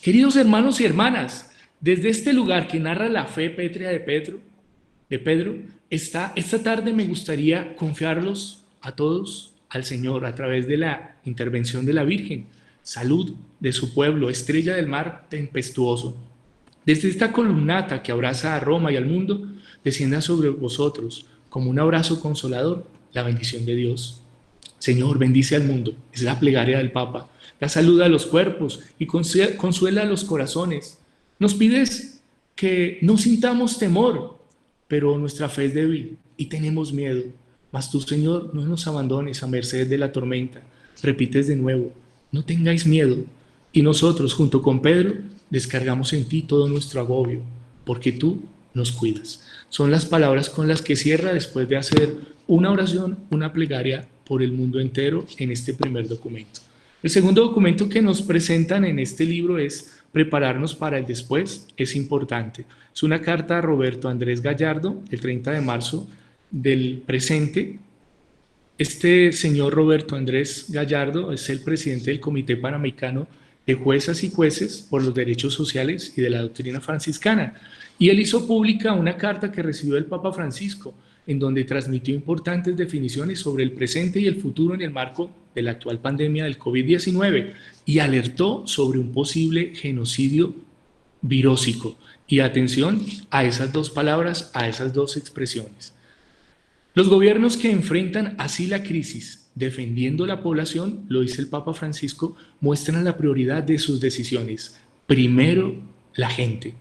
G: Queridos hermanos y hermanas, desde este lugar que narra la fe pétrea de Pedro, esta tarde me gustaría confiarlos a todos al Señor a través de la intervención de la Virgen, salud de su pueblo, estrella del mar tempestuoso. Desde esta columnata que abraza a Roma y al mundo, descienda sobre vosotros como un abrazo consolador la bendición de Dios. Señor, bendice al mundo, es la plegaria del Papa. Da salud a los cuerpos y consuela a los corazones. Nos pides que no sintamos temor, pero nuestra fe es débil y tenemos miedo. Mas tú, Señor, no nos abandones a merced de la tormenta. Repites de nuevo: no tengáis miedo. Y nosotros, junto con Pedro, descargamos en ti todo nuestro agobio, porque tú nos cuidas. Son las palabras con las que cierra, después de hacer una oración, una plegaria por el mundo entero en este primer documento. El segundo documento que nos presentan en este libro es Prepararnos para el después. Es importante. Es una carta a Roberto Andrés Gallardo, el 30 de marzo del presente. Este señor Roberto Andrés Gallardo es el presidente del Comité Panamericano de Juezas y Jueces por los Derechos Sociales y de la Doctrina Franciscana. Y él hizo pública una carta que recibió del Papa Francisco, en donde transmitió importantes definiciones sobre el presente y el futuro en el marco de la actual pandemia del COVID-19 y alertó sobre un posible genocidio virósico. Y atención a esas dos palabras, a esas dos expresiones. Los gobiernos que enfrentan así la crisis, defendiendo la población, lo dice el Papa Francisco, muestran la prioridad de sus decisiones. Primero, la gente.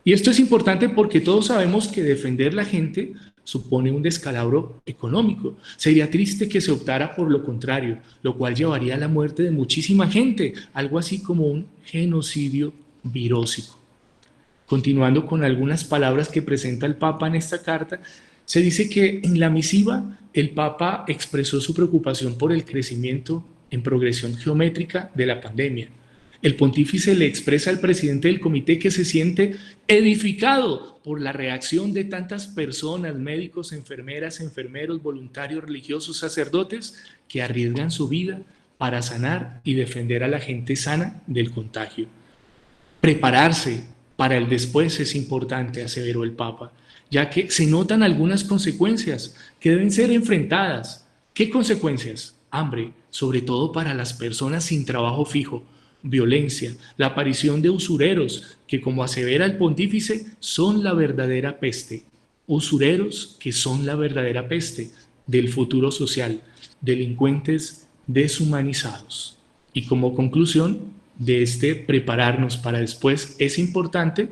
G: Y esto es importante porque todos sabemos que defender la gente supone un descalabro económico. Sería triste que se optara por lo contrario, lo cual llevaría a la muerte de muchísima gente, algo así como un genocidio virósico. continuando con algunas palabras que presenta el Papa en esta carta, se dice que en la misiva el Papa expresó su preocupación por el crecimiento en progresión geométrica de la pandemia. El pontífice le expresa al presidente del comité que se siente edificado por la reacción de tantas personas, médicos, enfermeras, enfermeros, voluntarios, religiosos, sacerdotes, que arriesgan su vida para sanar y defender a la gente sana del contagio. Prepararse para el después es importante, aseveró el Papa, ya que se notan algunas consecuencias que deben ser enfrentadas. ¿Qué consecuencias? Hambre, sobre todo para las personas sin trabajo fijo, violencia, la aparición de usureros, que como asevera el pontífice, son la verdadera peste. Usureros que son la verdadera peste del futuro social, delincuentes deshumanizados. Y como conclusión de este prepararnos para después es importante.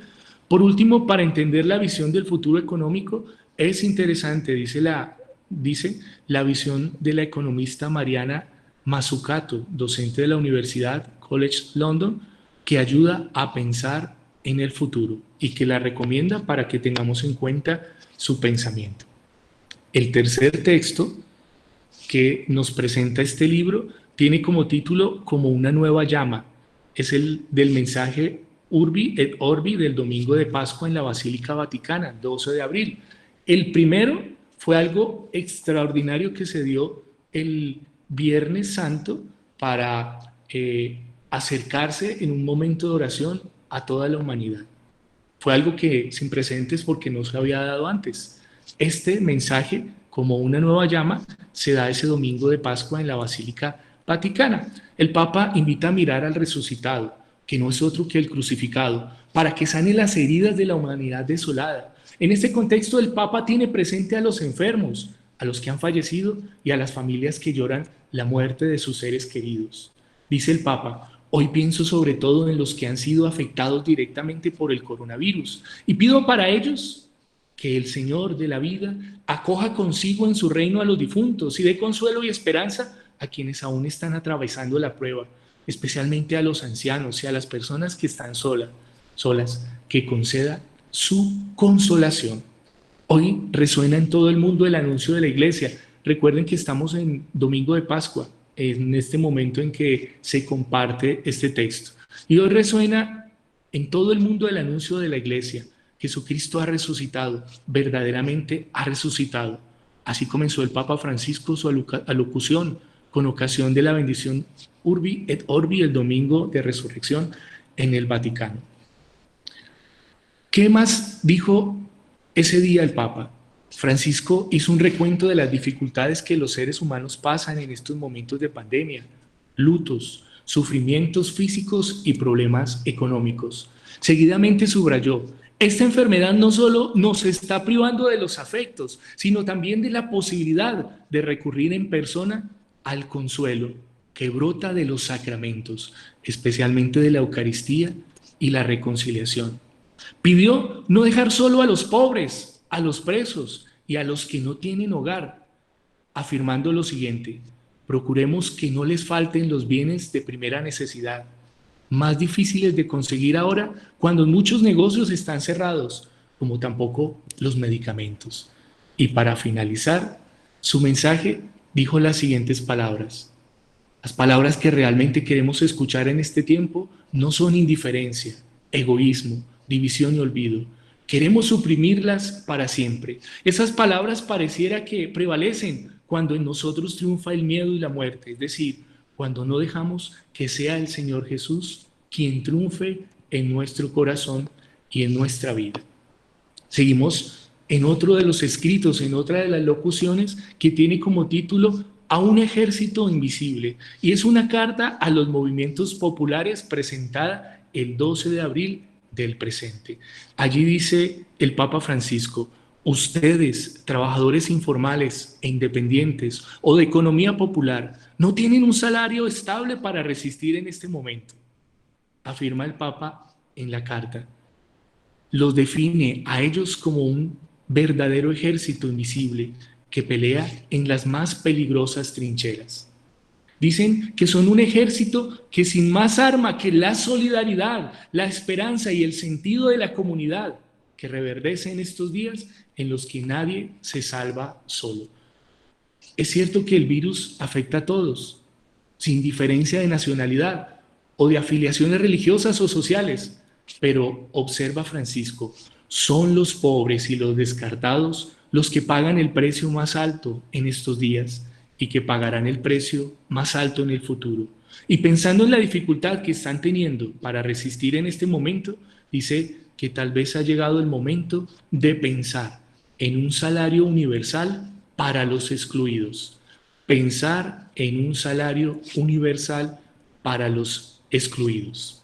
G: Por último, para entender la visión del futuro económico, es interesante, dice la visión de la economista Mariana Mazzucato, docente de la Universidad College London, que ayuda a pensar en el futuro y que la recomienda para que tengamos en cuenta su pensamiento. El tercer texto que nos presenta este libro tiene como título Como una nueva llama. Es el del mensaje Urbi et Orbi del domingo de Pascua en la Basílica Vaticana, 12 de abril. El primero fue algo extraordinario que se dio el Viernes Santo para acercarse en un momento de oración a toda la humanidad. Fue algo que sin precedentes porque no se había dado antes. Este mensaje, como una nueva llama, se da ese domingo de Pascua en la Basílica Vaticana. El Papa invita a mirar al resucitado, que no es otro que el crucificado, para que sane las heridas de la humanidad desolada. En este contexto, el Papa tiene presente a los enfermos, a los que han fallecido y a las familias que lloran la muerte de sus seres queridos. Dice el Papa: hoy pienso sobre todo en los que han sido afectados directamente por el coronavirus y pido para ellos que el Señor de la vida acoja consigo en su reino a los difuntos y dé consuelo y esperanza a quienes aún están atravesando la prueba, especialmente a los ancianos y a las personas que están solas, que conceda su consolación. Hoy resuena en todo el mundo el anuncio de la Iglesia. Recuerden que estamos en Domingo de Pascua, en este momento en que se comparte este texto. Y hoy resuena en todo el mundo el anuncio de la Iglesia. Jesucristo ha resucitado, verdaderamente ha resucitado. Así comenzó el Papa Francisco su alocución con ocasión de la bendición Urbi et Orbi, el domingo de resurrección en el Vaticano. ¿Qué más dijo ese día el Papa? Francisco hizo un recuento de las dificultades que los seres humanos pasan en estos momentos de pandemia, lutos, sufrimientos físicos y problemas económicos. Seguidamente subrayó: esta enfermedad no solo nos está privando de los afectos, sino también de la posibilidad de recurrir en persona al consuelo que brota de los sacramentos, especialmente de la Eucaristía y la reconciliación. Pidió no dejar solo a los pobres, a los presos y a los que no tienen hogar, afirmando lo siguiente: procuremos que no les falten los bienes de primera necesidad, más difíciles de conseguir ahora cuando muchos negocios están cerrados, como tampoco los medicamentos. Y para finalizar su mensaje, dijo las siguientes palabras. Las palabras que realmente queremos escuchar en este tiempo no son indiferencia, egoísmo, división y olvido. Queremos suprimirlas para siempre. Esas palabras pareciera que prevalecen cuando en nosotros triunfa el miedo y la muerte, es decir, cuando no dejamos que sea el Señor Jesús quien triunfe en nuestro corazón y en nuestra vida. Seguimos en otro de los escritos, en otra de las locuciones que tiene como título A un ejército invisible, y es una carta a los movimientos populares presentada el 12 de abril del presente. Allí dice el Papa Francisco: ustedes, trabajadores informales e independientes o de economía popular, no tienen un salario estable para resistir en este momento, afirma el Papa en la carta. Los define a ellos como un verdadero ejército invisible que pelea en las más peligrosas trincheras. Dicen que son un ejército que sin más arma que la solidaridad, la esperanza y el sentido de la comunidad que reverdece en estos días en los que nadie se salva solo. Es cierto que el virus afecta a todos, sin diferencia de nacionalidad o de afiliaciones religiosas o sociales, pero observa Francisco, son los pobres y los descartados los que pagan el precio más alto en estos días y que pagarán el precio más alto en el futuro. Y pensando en la dificultad que están teniendo para resistir en este momento, dice que tal vez ha llegado el momento de pensar en un salario universal para los excluidos. Pensar en un salario universal para los excluidos.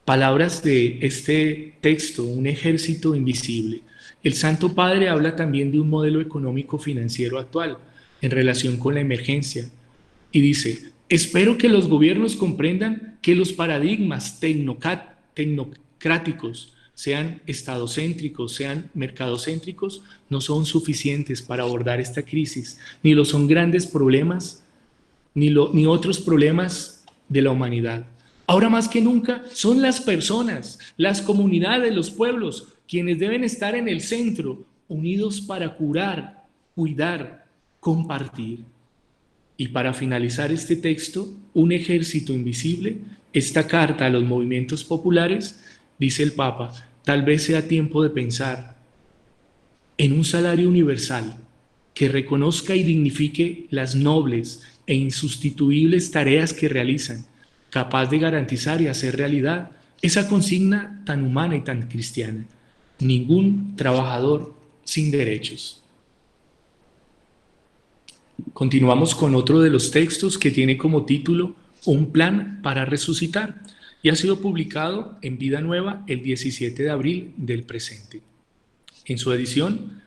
G: Palabras de este texto, un ejército invisible. El Santo Padre habla también de un modelo económico financiero actual en relación con la emergencia y dice: espero que los gobiernos comprendan que los paradigmas tecnocráticos, sean estadocéntricos, sean mercadocéntricos, no son suficientes para abordar esta crisis, ni lo son grandes problemas, ni otros problemas de la humanidad. Ahora más que nunca son las personas, las comunidades, los pueblos, quienes deben estar en el centro, unidos para curar, cuidar, compartir. Y para finalizar este texto, un ejército invisible, esta carta a los movimientos populares, dice el Papa, tal vez sea tiempo de pensar en un salario universal que reconozca y dignifique las nobles e insustituibles tareas que realizan, capaz de garantizar y hacer realidad esa consigna tan humana y tan cristiana: ningún trabajador sin derechos. Continuamos con otro de los textos que tiene como título Un plan para resucitar y ha sido publicado en Vida Nueva el 17 de abril del presente. En su edición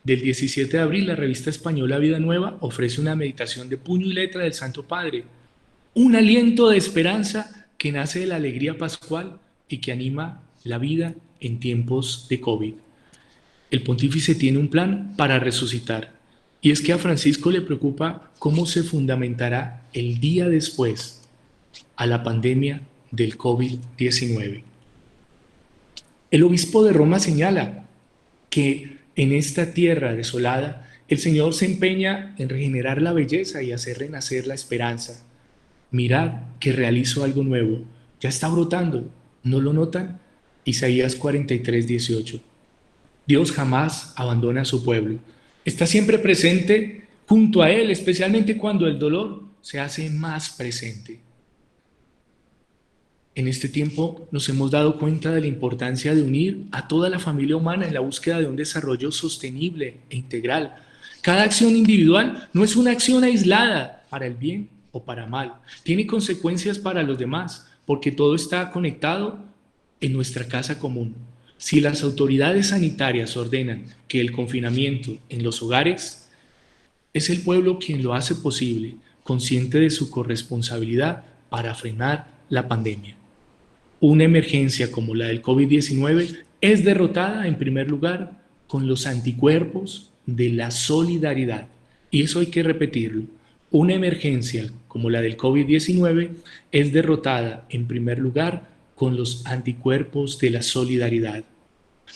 G: del 17 de abril, la revista española Vida Nueva ofrece una meditación de puño y letra del Santo Padre, un aliento de esperanza que nace de la alegría pascual y que anima la vida en tiempos de COVID. El pontífice tiene un plan para resucitar, y es que a Francisco le preocupa cómo se fundamentará el día después a la pandemia del COVID-19. El obispo de Roma señala que en esta tierra desolada el Señor se empeña en regenerar la belleza y hacer renacer la esperanza. Mirad que realizo algo nuevo, ya está brotando, ¿no lo notan? Isaías 43, 18. Dios jamás abandona a su pueblo, está siempre presente junto a él, especialmente cuando el dolor se hace más presente. En este tiempo nos hemos dado cuenta de la importancia de unir a toda la familia humana en la búsqueda de un desarrollo sostenible e integral. Cada acción individual no es una acción aislada para el bien o para mal. Tiene consecuencias para los demás, porque todo está conectado en nuestra casa común. Si las autoridades sanitarias ordenan que el confinamiento en los hogares, es el pueblo quien lo hace posible, consciente de su corresponsabilidad para frenar la pandemia. Una emergencia como la del COVID-19 es derrotada en primer lugar con los anticuerpos de la solidaridad. Y eso hay que repetirlo. Una emergencia como la del COVID-19 es derrotada en primer lugar con los anticuerpos de la solidaridad.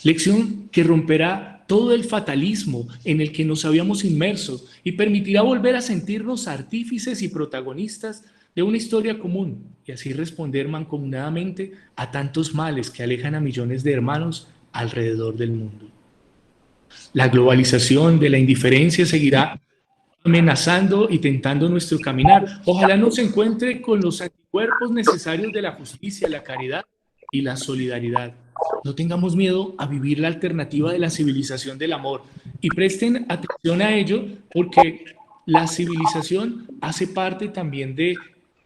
G: Lección que romperá todo el fatalismo en el que nos habíamos inmerso y permitirá volver a sentirnos artífices y protagonistas de una historia común y así responder mancomunadamente a tantos males que alejan a millones de hermanos alrededor del mundo. La globalización de la indiferencia seguirá amenazando y tentando nuestro caminar. Ojalá nos encuentre con los anticuerpos necesarios de la justicia, la caridad y la solidaridad. No tengamos miedo a vivir la alternativa de la civilización del amor y presten atención a ello, porque la civilización hace parte también de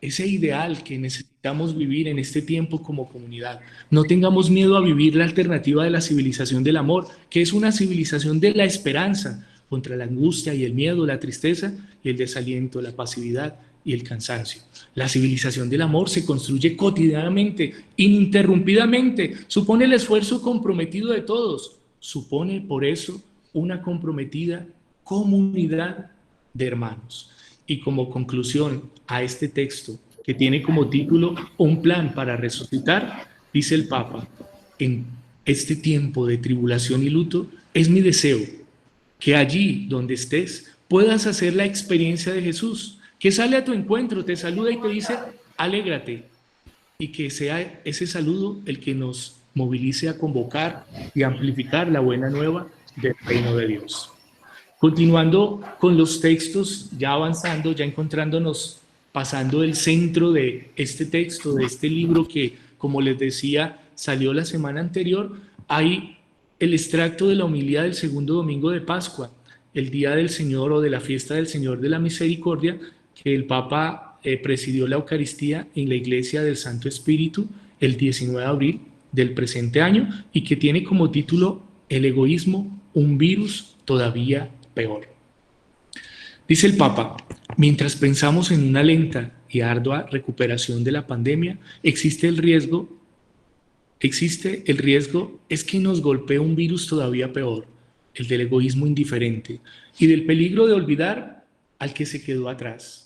G: ese ideal que necesitamos vivir en este tiempo como comunidad. No tengamos miedo a vivir la alternativa de la civilización del amor, que es una civilización de la esperanza contra la angustia y el miedo, la tristeza y el desaliento, la pasividad y el cansancio. La civilización del amor se construye cotidianamente, ininterrumpidamente, supone el esfuerzo comprometido de todos, supone por eso una comprometida comunidad de hermanos. Y como conclusión a este texto, que tiene como título Un plan para resucitar, dice el Papa: en este tiempo de tribulación y luto, es mi deseo que allí donde estés puedas hacer la experiencia de Jesús, que sale a tu encuentro, te saluda y te dice: alégrate, y que sea ese saludo el que nos movilice a convocar y amplificar la buena nueva del reino de Dios. Continuando con los textos, ya avanzando, ya encontrándonos, pasando el centro de este texto, de este libro que, como les decía, salió la semana anterior, hay el extracto de la homilía del segundo domingo de Pascua, el día del Señor o de la fiesta del Señor de la Misericordia, que el Papa presidió la Eucaristía en la Iglesia del Santo Espíritu el 19 de abril del presente año y que tiene como título El egoísmo, un virus todavía peor. Dice el Papa: mientras pensamos en una lenta y ardua recuperación de la pandemia, existe el riesgo es que nos golpee un virus todavía peor, el del egoísmo indiferente y del peligro de olvidar al que se quedó atrás.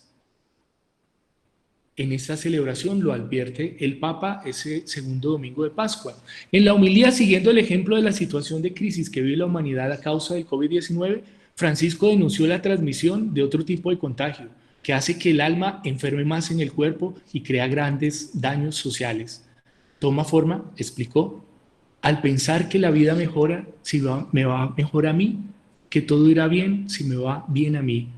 G: En esta celebración lo advierte el Papa ese segundo domingo de Pascua. En la homilía, siguiendo el ejemplo de la situación de crisis que vive la humanidad a causa del COVID-19, Francisco denunció la transmisión de otro tipo de contagio, que hace que el alma enferme más en el cuerpo y crea grandes daños sociales. Toma forma, explicó, al pensar que la vida mejora si me va mejor a mí, que todo irá bien si me va bien a mí.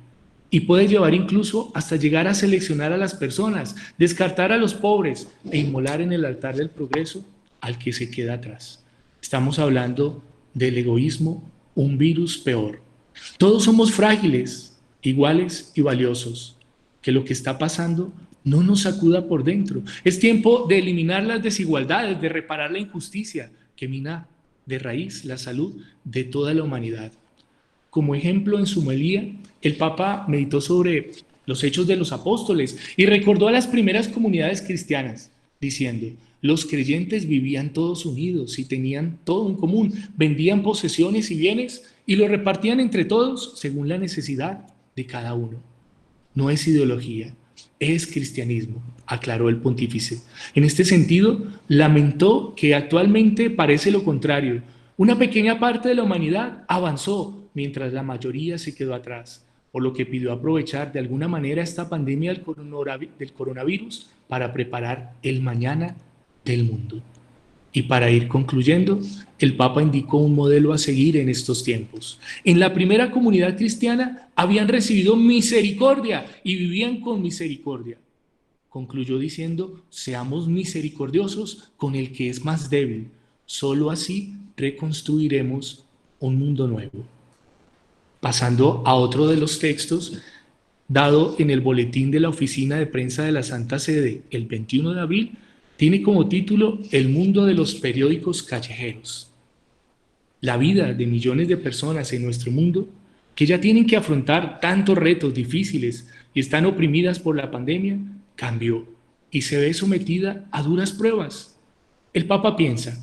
G: Y puede llevar incluso hasta llegar a seleccionar a las personas, descartar a los pobres e inmolar en el altar del progreso al que se queda atrás. Estamos hablando del egoísmo, un virus peor. Todos somos frágiles, iguales y valiosos. Que lo que está pasando no nos sacuda por dentro. Es tiempo de eliminar las desigualdades, de reparar la injusticia que mina de raíz la salud de toda la humanidad. Como ejemplo, en su homilía, el Papa meditó sobre los hechos de los apóstoles y recordó a las primeras comunidades cristianas, diciendo: los creyentes vivían todos unidos y tenían todo en común, vendían posesiones y bienes y lo repartían entre todos según la necesidad de cada uno. No es ideología, es cristianismo, aclaró el pontífice. En este sentido, lamentó que actualmente parece lo contrario. Una pequeña parte de la humanidad avanzó mientras la mayoría se quedó atrás, por lo que pidió aprovechar de alguna manera esta pandemia del coronavirus para preparar el mañana del mundo. Y para ir concluyendo, el Papa indicó un modelo a seguir en estos tiempos. En la primera comunidad cristiana habían recibido misericordia y vivían con misericordia. Concluyó diciendo: seamos misericordiosos con el que es más débil. Solo así reconstruiremos un mundo nuevo. Pasando a otro de los textos, dado en el boletín de la Oficina de Prensa de la Santa Sede el 21 de abril, tiene como título El mundo de los periódicos callejeros. La vida de millones de personas en nuestro mundo, que ya tienen que afrontar tantos retos difíciles y están oprimidas por la pandemia, cambió y se ve sometida a duras pruebas. El Papa piensa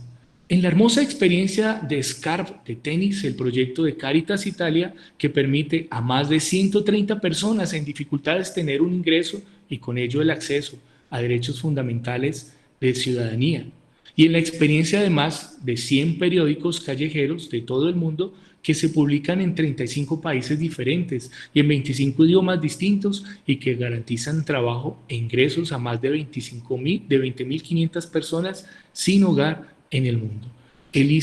G: en la hermosa experiencia de Scarf de tenis, el proyecto de Caritas Italia, que permite a más de 130 personas en dificultades tener un ingreso y con ello el acceso a derechos fundamentales de ciudadanía. Y en la experiencia de más de 100 periódicos callejeros de todo el mundo que se publican en 35 países diferentes y en 25 idiomas distintos y que garantizan trabajo e ingresos a más de 20.500 personas sin hogar en el mundo. Él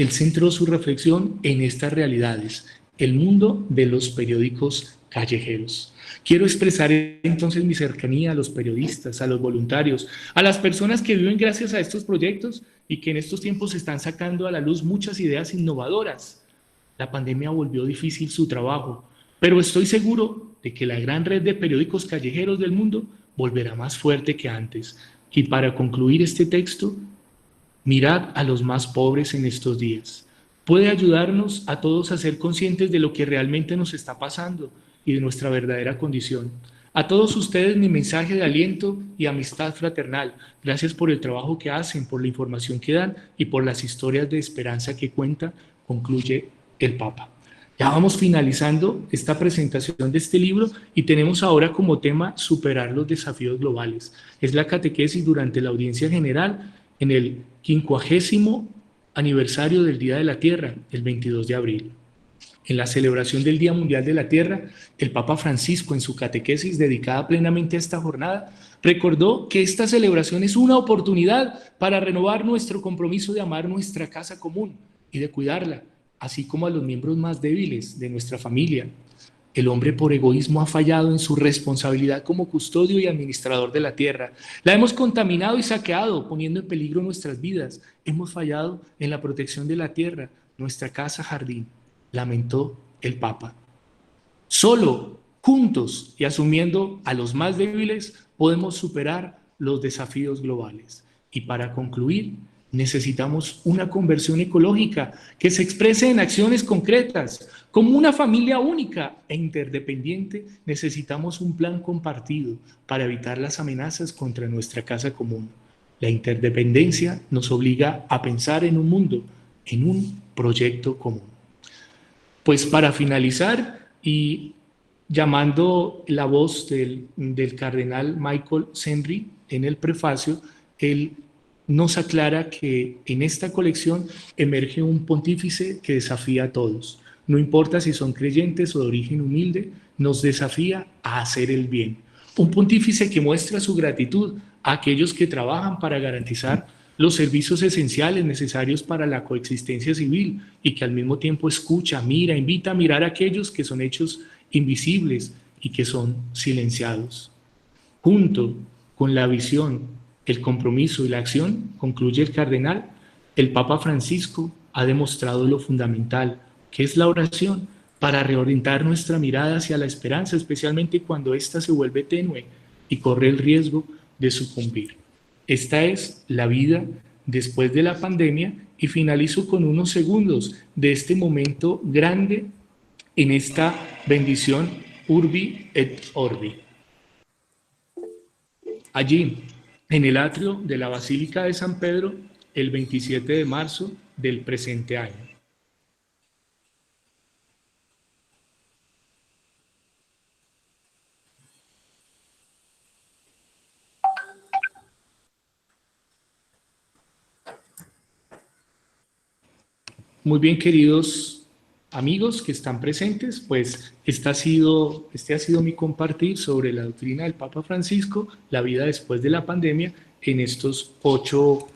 G: centró su reflexión en estas realidades, el mundo de los periódicos callejeros. Quiero expresar entonces mi cercanía a los periodistas, a los voluntarios, a las personas que viven gracias a estos proyectos y que en estos tiempos están sacando a la luz muchas ideas innovadoras. La pandemia volvió difícil su trabajo, pero estoy seguro de que la gran red de periódicos callejeros del mundo volverá más fuerte que antes. Y para concluir este texto, mirad a los más pobres en estos días. Puede ayudarnos a todos a ser conscientes de lo que realmente nos está pasando y de nuestra verdadera condición. A todos ustedes mi mensaje de aliento y amistad fraternal. Gracias por el trabajo que hacen, por la información que dan y por las historias de esperanza que cuenta, concluye el Papa. Ya vamos finalizando esta presentación de este libro y tenemos ahora como tema superar los desafíos globales. Es la catequesis durante la audiencia general en el 50º aniversario del Día de la Tierra, el 22 de abril. En la celebración del Día Mundial de la Tierra, el Papa Francisco, en su catequesis dedicada plenamente a esta jornada, recordó que esta celebración es una oportunidad para renovar nuestro compromiso de amar nuestra casa común y de cuidarla, así como a los miembros más débiles de nuestra familia. El hombre por egoísmo ha fallado en su responsabilidad como custodio y administrador de la tierra. La hemos contaminado y saqueado, poniendo en peligro nuestras vidas. Hemos fallado en la protección de la tierra, nuestra casa jardín, lamentó el Papa. Solo, juntos y asumiendo a los más débiles, podemos superar los desafíos globales. Y para concluir, necesitamos una conversión ecológica que se exprese en acciones concretas. Como una familia única e interdependiente, necesitamos un plan compartido para evitar las amenazas contra nuestra casa común. La interdependencia nos obliga a pensar en un mundo, en un proyecto común. Pues para finalizar y llamando la voz del cardenal Michael Senri en el prefacio, él nos aclara que en esta colección emerge un pontífice que desafía a todos. No importa si son creyentes o de origen humilde, nos desafía a hacer el bien. Un pontífice que muestra su gratitud a aquellos que trabajan para garantizar los servicios esenciales necesarios para la coexistencia civil y que al mismo tiempo escucha, mira, invita a mirar a aquellos que son hechos invisibles y que son silenciados. Junto con la visión, el compromiso y la acción, concluye el cardenal, el Papa Francisco ha demostrado lo fundamental, que es la oración, para reorientar nuestra mirada hacia la esperanza, especialmente cuando ésta se vuelve tenue y corre el riesgo de sucumbir. Esta es la vida después de la pandemia y finalizo con unos segundos de este momento grande en esta bendición Urbi et Orbi. Allí, en el atrio de la Basílica de San Pedro, el 27 de marzo del presente año. Muy bien, queridos amigos que están presentes, pues este ha sido mi compartir sobre la doctrina del Papa Francisco, la vida después de la pandemia, en estos 8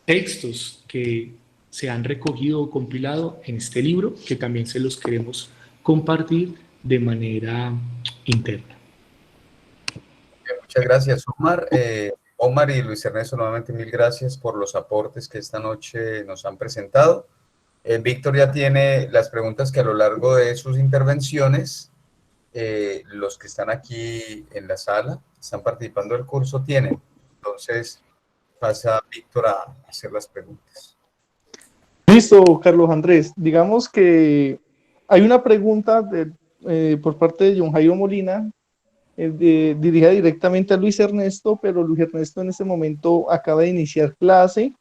G: textos que se han recogido o compilado en este libro, que también se los queremos compartir de manera interna.
A: Muchas gracias, Omar. Omar y Luis Ernesto, nuevamente mil gracias por los aportes que esta noche nos han presentado. Víctor ya tiene las preguntas que a lo largo de sus intervenciones, los que están aquí en la sala, están participando del curso, tienen. Entonces, pasa Víctor a hacer las preguntas.
B: Listo, Carlos Andrés. Digamos que hay una pregunta por parte de John Jairo Molina, dirigida directamente a Luis Ernesto, pero Luis Ernesto en este momento acaba de iniciar clase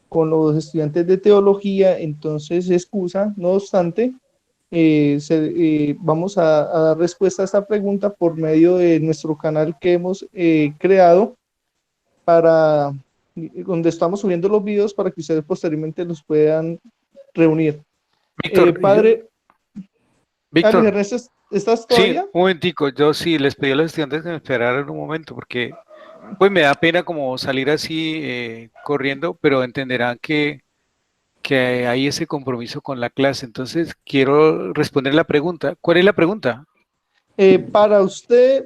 B: con los estudiantes de teología, entonces se excusa. No obstante, vamos a dar respuesta a esta pregunta por medio de nuestro canal que hemos creado, donde estamos subiendo los videos para que ustedes posteriormente los puedan reunir.
E: Víctor,
B: Padre,
E: Víctor,
B: Ernesto, ¿estás todavía?
E: sí, un momentico, yo sí les pedí a los estudiantes que me esperaran un momento porque pues me da pena como salir así corriendo, pero entenderán que hay ese compromiso con la clase. Entonces quiero responder la pregunta. ¿Cuál es la pregunta?
B: Para usted,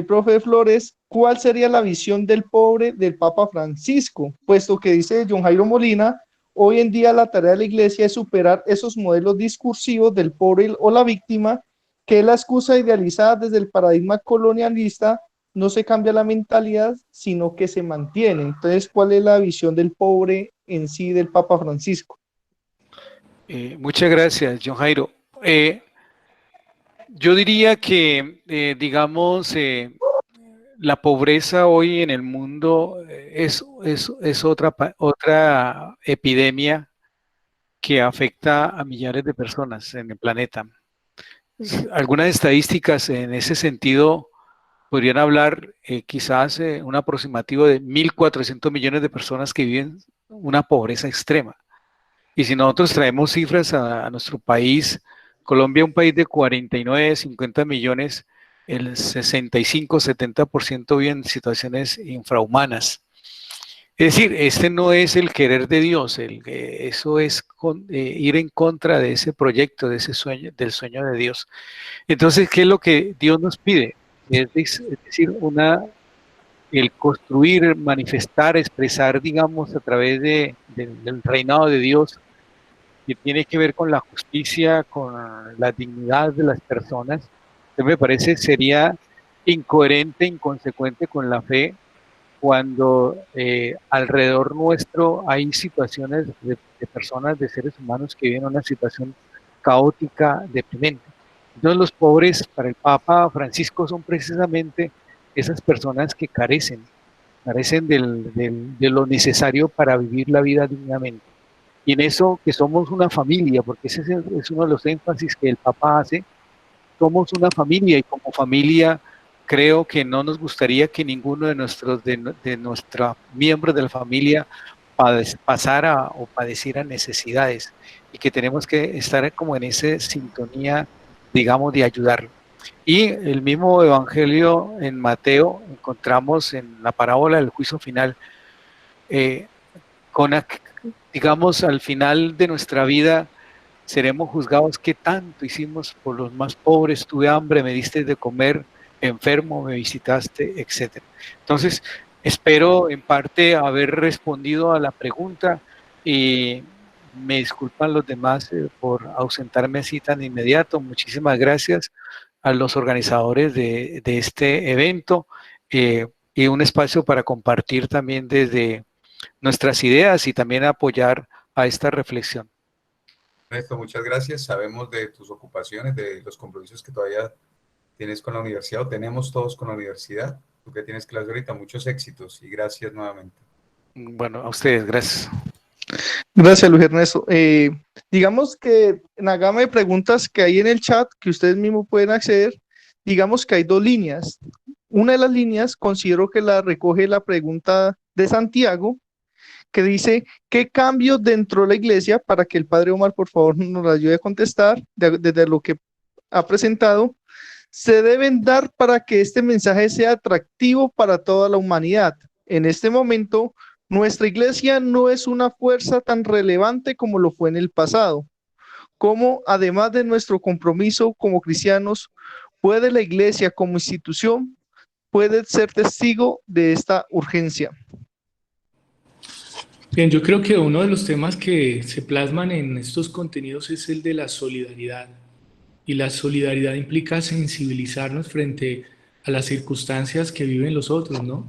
B: profe Flores, ¿cuál sería la visión del pobre del Papa Francisco? Puesto que dice John Jairo Molina, hoy en día la tarea de la iglesia es superar esos modelos discursivos del pobre o la víctima, que es la excusa idealizada desde el paradigma colonialista. No se cambia la mentalidad, sino que se mantiene. Entonces, ¿cuál es la visión del pobre en sí del Papa Francisco?
E: Muchas gracias, John Jairo. Yo diría que, digamos, la pobreza hoy en el mundo es otra epidemia que afecta a millares de personas en el planeta. algunas estadísticas en ese sentido podrían hablar quizás un aproximativo de 1.400 millones de personas que viven una pobreza extrema. Y si nosotros traemos cifras a nuestro país, Colombia, un país de 49, 50 millones, el 65-70% vive en situaciones infrahumanas. Es decir, este no es el querer de Dios, eso es ir en contra de ese proyecto, de ese sueño, del sueño de Dios. Entonces, ¿qué es lo que Dios nos pide? Es decir, el construir, manifestar, expresar, digamos, a través del reinado de Dios, que tiene que ver con la justicia, con la dignidad de las personas. Entonces, me parece sería incoherente, inconsecuente con la fe cuando alrededor nuestro hay situaciones de personas, de seres humanos que viven una situación caótica, deprimente. Entonces los pobres para el Papa Francisco son precisamente esas personas que carecen de lo necesario para vivir la vida dignamente. Y en eso que somos una familia, porque ese es uno de los énfasis que el Papa hace, somos una familia y como familia creo que no nos gustaría que ninguno de nuestros miembros de la familia pasara o padeciera necesidades y que tenemos que estar como en esa sintonía, digamos, de ayudarlo. Y el mismo evangelio en Mateo encontramos en la parábola del juicio final, digamos, al final de nuestra vida seremos juzgados qué tanto hicimos por los más pobres, tuve hambre, me diste de comer, enfermo, me visitaste, etc. Entonces, espero en parte haber respondido a la pregunta y me disculpan los demás por ausentarme así tan inmediato. Muchísimas gracias a los organizadores de este evento y un espacio para compartir también desde nuestras ideas y también apoyar a esta reflexión.
A: Ernesto, muchas gracias. Sabemos de tus ocupaciones, de los compromisos que todavía tienes con la universidad, o tenemos todos con la universidad. Tú que tienes clase ahorita, muchos éxitos y gracias nuevamente.
E: Bueno, a ustedes, gracias.
B: Gracias, Luis Ernesto. Digamos que en la gama de preguntas que hay en el chat, que ustedes mismos pueden acceder, digamos que hay dos líneas. Una de las líneas considero que la recoge la pregunta de Santiago, que dice, ¿qué cambios dentro de la iglesia, para que el padre Omar, por favor, nos ayude a contestar, desde lo que ha presentado, se deben dar para que este mensaje sea atractivo para toda la humanidad? En este momento, nuestra iglesia no es una fuerza tan relevante como lo fue en el pasado. ¿Cómo, además de nuestro compromiso como cristianos, puede la iglesia como institución puede ser testigo de esta urgencia?
G: Bien, yo creo que uno de los temas que se plasman en estos contenidos es el de la solidaridad. Y la solidaridad implica sensibilizarnos frente a las circunstancias que viven los otros, ¿no?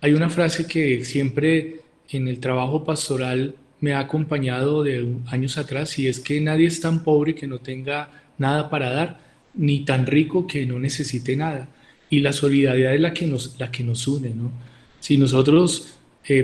G: Hay una frase que siempre en el trabajo pastoral me ha acompañado de años atrás, y es que nadie es tan pobre que no tenga nada para dar, ni tan rico que no necesite nada. Y la solidaridad es la que nos une, ¿no? Si nosotros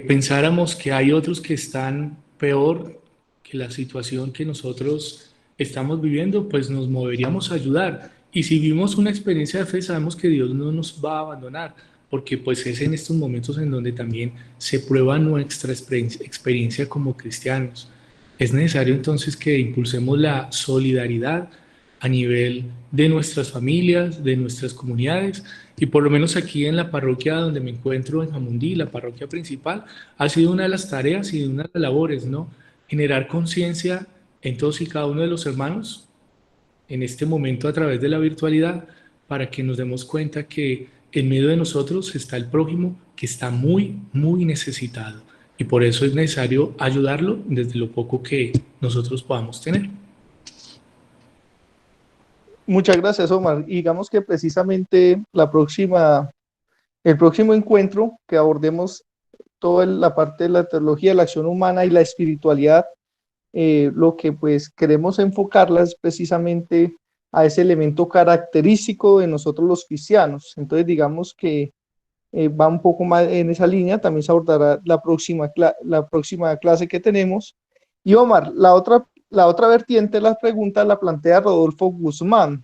G: pensáramos que hay otros que están peor que la situación que nosotros estamos viviendo, pues nos moveríamos a ayudar. Y si vivimos una experiencia de fe, sabemos que Dios no nos va a abandonar, porque pues es en estos momentos en donde también se prueba nuestra experiencia como cristianos. Es necesario entonces que impulsemos la solidaridad a nivel de nuestras familias, de nuestras comunidades, y por lo menos aquí en la parroquia donde me encuentro, en Jamundí, la parroquia principal, ha sido una de las tareas y una de las labores, ¿no? Generar conciencia en todos y cada uno de los hermanos en este momento a través de la virtualidad, para que nos demos cuenta que en medio de nosotros está el prójimo que está muy, muy necesitado, y por eso es necesario ayudarlo desde lo poco que nosotros podamos tener.
B: Muchas gracias, Omar. Y digamos que precisamente el próximo encuentro que abordemos toda la parte de la teología, la acción humana y la espiritualidad, lo que pues queremos enfocarla es precisamente a ese elemento característico de nosotros los cristianos. Entonces digamos que va un poco más en esa línea. También se abordará la próxima clase que tenemos. Y Omar, la otra vertiente de la pregunta la plantea Rodolfo Guzmán.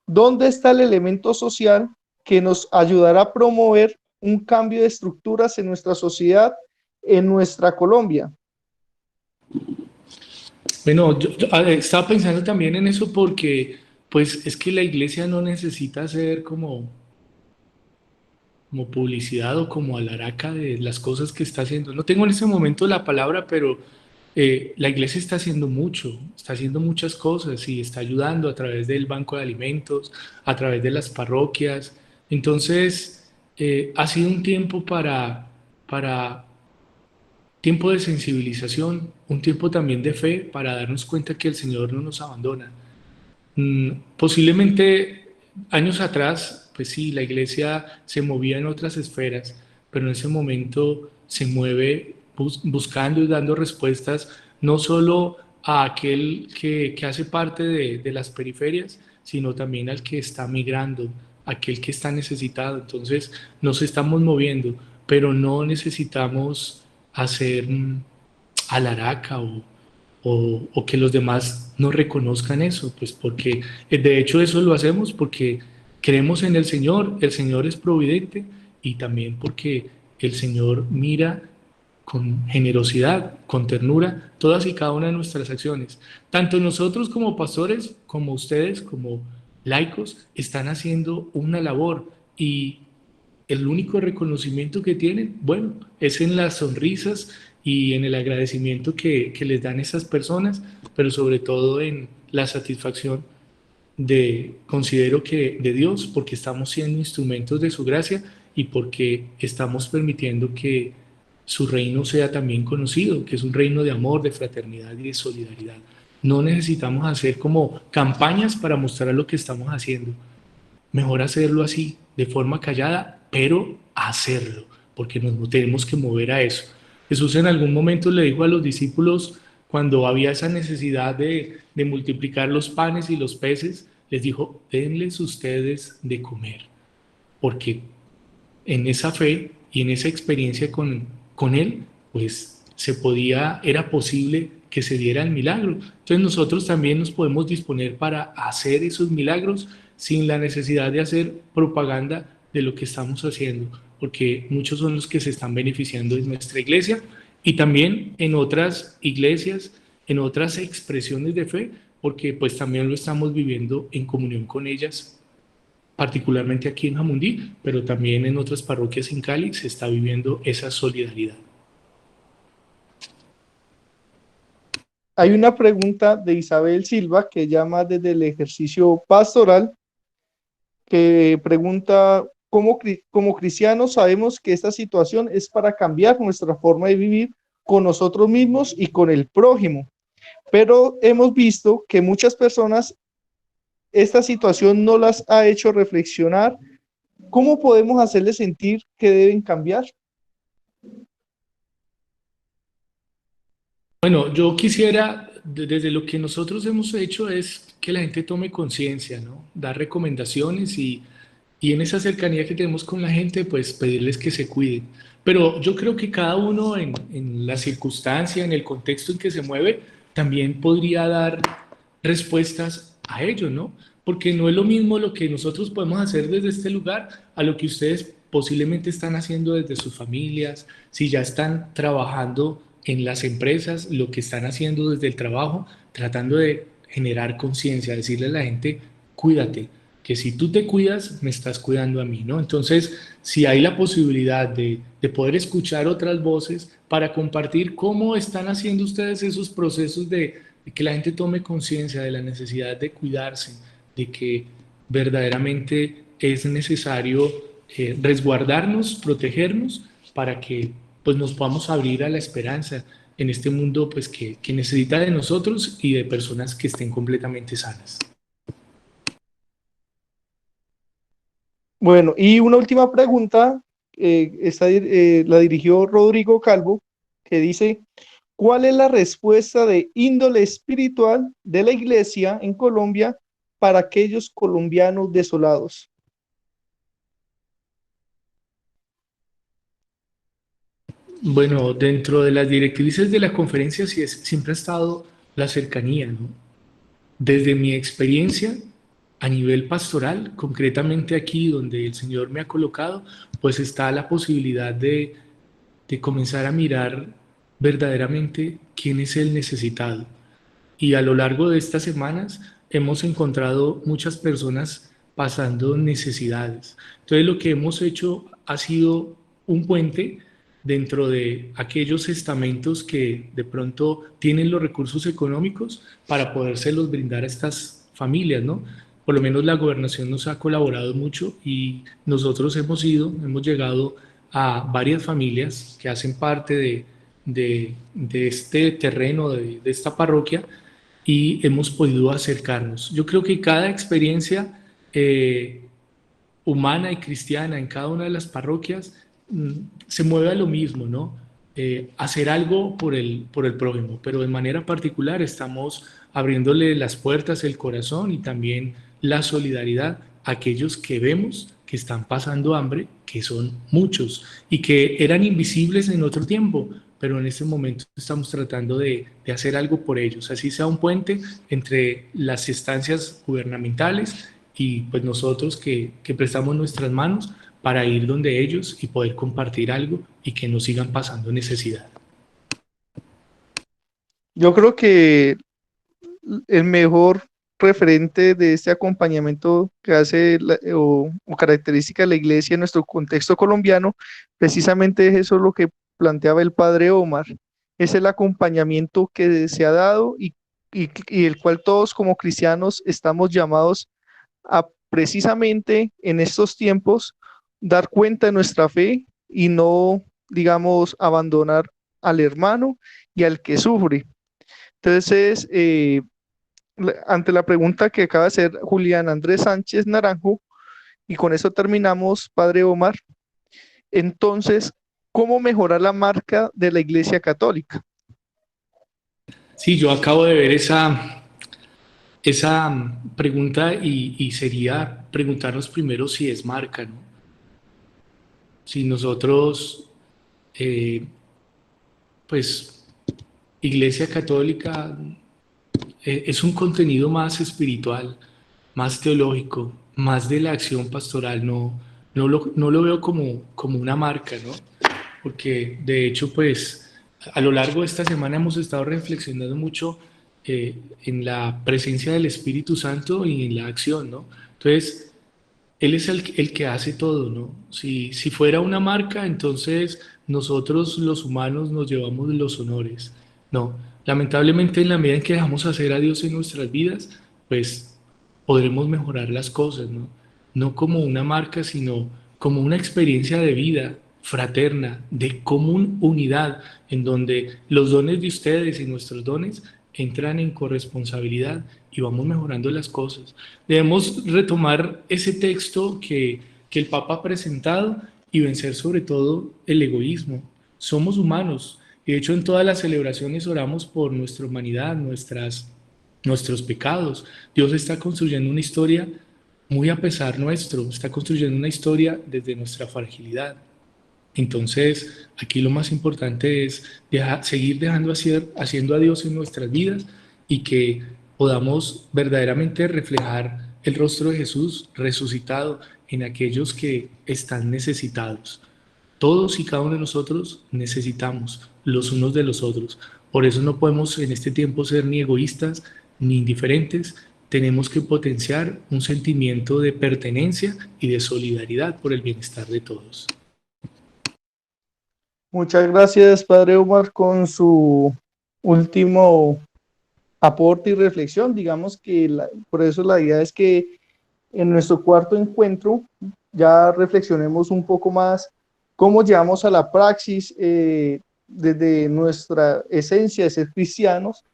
B: ¿Dónde está el elemento social que nos ayudará a promover un cambio de estructuras en nuestra sociedad, en nuestra Colombia?
G: Bueno, estaba pensando también en eso porque, pues, es que la iglesia no necesita hacer como publicidad o como alaraca de las cosas que está haciendo. No tengo en ese momento la palabra, pero la iglesia está haciendo mucho, está haciendo muchas cosas y está ayudando a través del banco de alimentos, a través de las parroquias. Entonces, ha sido un tiempo para tiempo de sensibilización, un tiempo también de fe para darnos cuenta que el Señor no nos abandona. Posiblemente años atrás, pues sí, la iglesia se movía en otras esferas, pero en ese momento se mueve buscando y dando respuestas no solo a aquel que hace parte de las periferias, sino también al que está migrando, aquel que está necesitado. Entonces nos estamos moviendo, pero no necesitamos hacer alaraca o que los demás no reconozcan eso, pues porque de hecho eso lo hacemos porque creemos en el Señor es providente y también porque el Señor mira con generosidad, con ternura, todas y cada una de nuestras acciones. Tanto nosotros como pastores, como ustedes, como laicos, están haciendo una labor y el único reconocimiento que tienen, bueno, es en las sonrisas y en el agradecimiento que les dan esas personas, pero sobre todo en la satisfacción considero que de Dios, porque estamos siendo instrumentos de su gracia y porque estamos permitiendo que su reino sea también conocido, que es un reino de amor, de fraternidad y de solidaridad. No necesitamos hacer como campañas para mostrar lo que estamos haciendo. Mejor hacerlo así, de forma callada, pero hacerlo, porque nos tenemos que mover a eso. Jesús en algún momento le dijo a los discípulos, cuando había esa necesidad de multiplicar los panes y los peces, les dijo, denles ustedes de comer, porque en esa fe y en esa experiencia con Él, pues era posible que se diera el milagro. Entonces nosotros también nos podemos disponer para hacer esos milagros sin la necesidad de hacer propaganda de lo que estamos haciendo, porque muchos son los que se están beneficiando de nuestra iglesia y también en otras iglesias, en otras expresiones de fe, porque pues también lo estamos viviendo en comunión con ellas, particularmente aquí en Jamundí, pero también en otras parroquias en Cali se está viviendo esa solidaridad.
B: Hay una pregunta de Isabel Silva que llama desde el ejercicio pastoral, que pregunta, como cristianos sabemos que esta situación es para cambiar nuestra forma de vivir con nosotros mismos y con el prójimo, pero hemos visto que muchas personas esta situación no las ha hecho reflexionar. ¿Cómo podemos hacerles sentir que deben cambiar?
G: Bueno, yo quisiera, desde lo que nosotros hemos hecho es que la gente tome conciencia, ¿no? Dar recomendaciones y en esa cercanía que tenemos con la gente, pues pedirles que se cuiden. Pero yo creo que cada uno en la circunstancia, en el contexto en que se mueve, también podría dar respuestas a ello, ¿no? Porque no es lo mismo lo que nosotros podemos hacer desde este lugar a lo que ustedes posiblemente están haciendo desde sus familias, si ya están trabajando en las empresas, lo que están haciendo desde el trabajo, tratando de generar conciencia, decirle a la gente, cuídate, que si tú te cuidas, me estás cuidando a mí, ¿no? Entonces, si hay la posibilidad de poder escuchar otras voces para compartir cómo están haciendo ustedes esos procesos de que la gente tome conciencia de la necesidad de cuidarse, de que verdaderamente es necesario resguardarnos, protegernos, para que pues nos podamos abrir a la esperanza en este mundo pues que necesita de nosotros y de personas que estén completamente sanas.
B: Bueno, y una última pregunta, la dirigió Rodrigo Calvo, que dice, ¿cuál es la respuesta de índole espiritual de la iglesia en Colombia para aquellos colombianos desolados?
G: Bueno, dentro de las directrices de la conferencia siempre ha estado la cercanía, ¿no? Desde mi experiencia, A nivel pastoral, concretamente aquí donde el Señor me ha colocado, pues está la posibilidad de comenzar a mirar verdaderamente quién es el necesitado. Y a lo largo de estas semanas hemos encontrado muchas personas pasando necesidades. Entonces lo que hemos hecho ha sido un puente dentro de aquellos estamentos que de pronto tienen los recursos económicos para podérselos brindar a estas familias, ¿no? Por lo menos la gobernación nos ha colaborado mucho y nosotros hemos llegado a varias familias que hacen parte de este terreno, de esta parroquia, y hemos podido acercarnos. Yo creo que cada experiencia humana y cristiana en cada una de las parroquias se mueve a lo mismo, ¿no? Hacer algo por el prójimo, pero de manera particular estamos abriéndole las puertas, el corazón y también la solidaridad a aquellos que vemos que están pasando hambre, que son muchos y que eran invisibles en otro tiempo, pero en este momento estamos tratando de hacer algo por ellos, así sea un puente entre las instancias gubernamentales y pues nosotros que prestamos nuestras manos para ir donde ellos y poder compartir algo y que no sigan pasando necesidad.
B: Yo creo que el mejor referente de este acompañamiento que hace o característica de la iglesia en nuestro contexto colombiano, precisamente es eso lo que planteaba el padre Omar, es el acompañamiento que se ha dado y el cual todos como cristianos estamos llamados a precisamente en estos tiempos dar cuenta de nuestra fe y no, digamos, abandonar al hermano y al que sufre. Entonces, ante la pregunta que acaba de hacer Julián Andrés Sánchez Naranjo, y con eso terminamos, padre Omar, entonces, ¿cómo mejorar la marca de la Iglesia Católica?
G: Sí, yo acabo de ver esa pregunta y sería preguntarnos primero si es marca, ¿no? Si nosotros, pues, Iglesia Católica es un contenido más espiritual, más teológico, más de la acción pastoral, no lo veo como una marca, ¿no? Porque de hecho, pues, a lo largo de esta semana hemos estado reflexionando mucho en la presencia del Espíritu Santo y en la acción, ¿no? Entonces, Él es el que hace todo, ¿no? Si fuera una marca, entonces nosotros los humanos nos llevamos los honores. No, lamentablemente en la medida en que dejamos hacer a Dios en nuestras vidas, pues podremos mejorar las cosas, ¿no? No como una marca, sino como una experiencia de vida fraterna, de común unidad, en donde los dones de ustedes y nuestros dones entran en corresponsabilidad y vamos mejorando las cosas. Debemos retomar ese texto que el Papa ha presentado y vencer sobre todo el egoísmo. Somos humanos y de hecho en todas las celebraciones oramos por nuestra humanidad, nuestros pecados. Dios está construyendo una historia muy a pesar nuestro, está construyendo una historia desde nuestra fragilidad. Entonces, aquí lo más importante es seguir haciendo a Dios en nuestras vidas y que podamos verdaderamente reflejar el rostro de Jesús resucitado en aquellos que están necesitados. Todos y cada uno de nosotros necesitamos los unos de los otros. Por eso no podemos en este tiempo ser ni egoístas ni indiferentes. Tenemos que potenciar un sentimiento de pertenencia y de solidaridad por el bienestar de todos.
B: Muchas gracias, padre Omar, con su último aporte y reflexión. Digamos que por eso la idea es que en nuestro cuarto encuentro ya reflexionemos un poco más cómo llevamos a la praxis desde nuestra esencia de ser cristianos,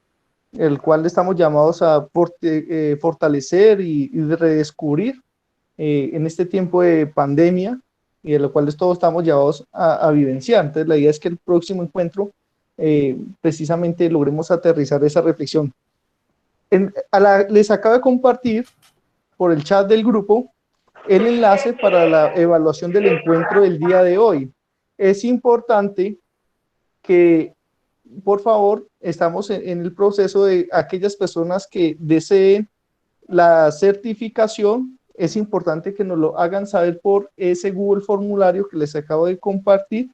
B: el cual estamos llamados a fortalecer y redescubrir en este tiempo de pandemia y de lo cual todos estamos llamados a vivenciar. Entonces la idea es que el próximo encuentro precisamente logremos aterrizar esa reflexión. Les acabo de compartir por el chat del grupo el enlace para la evaluación del encuentro del día de hoy. Es importante que, por favor, estamos en el proceso de aquellas personas que deseen la certificación, es importante que nos lo hagan saber por ese Google formulario que les acabo de compartir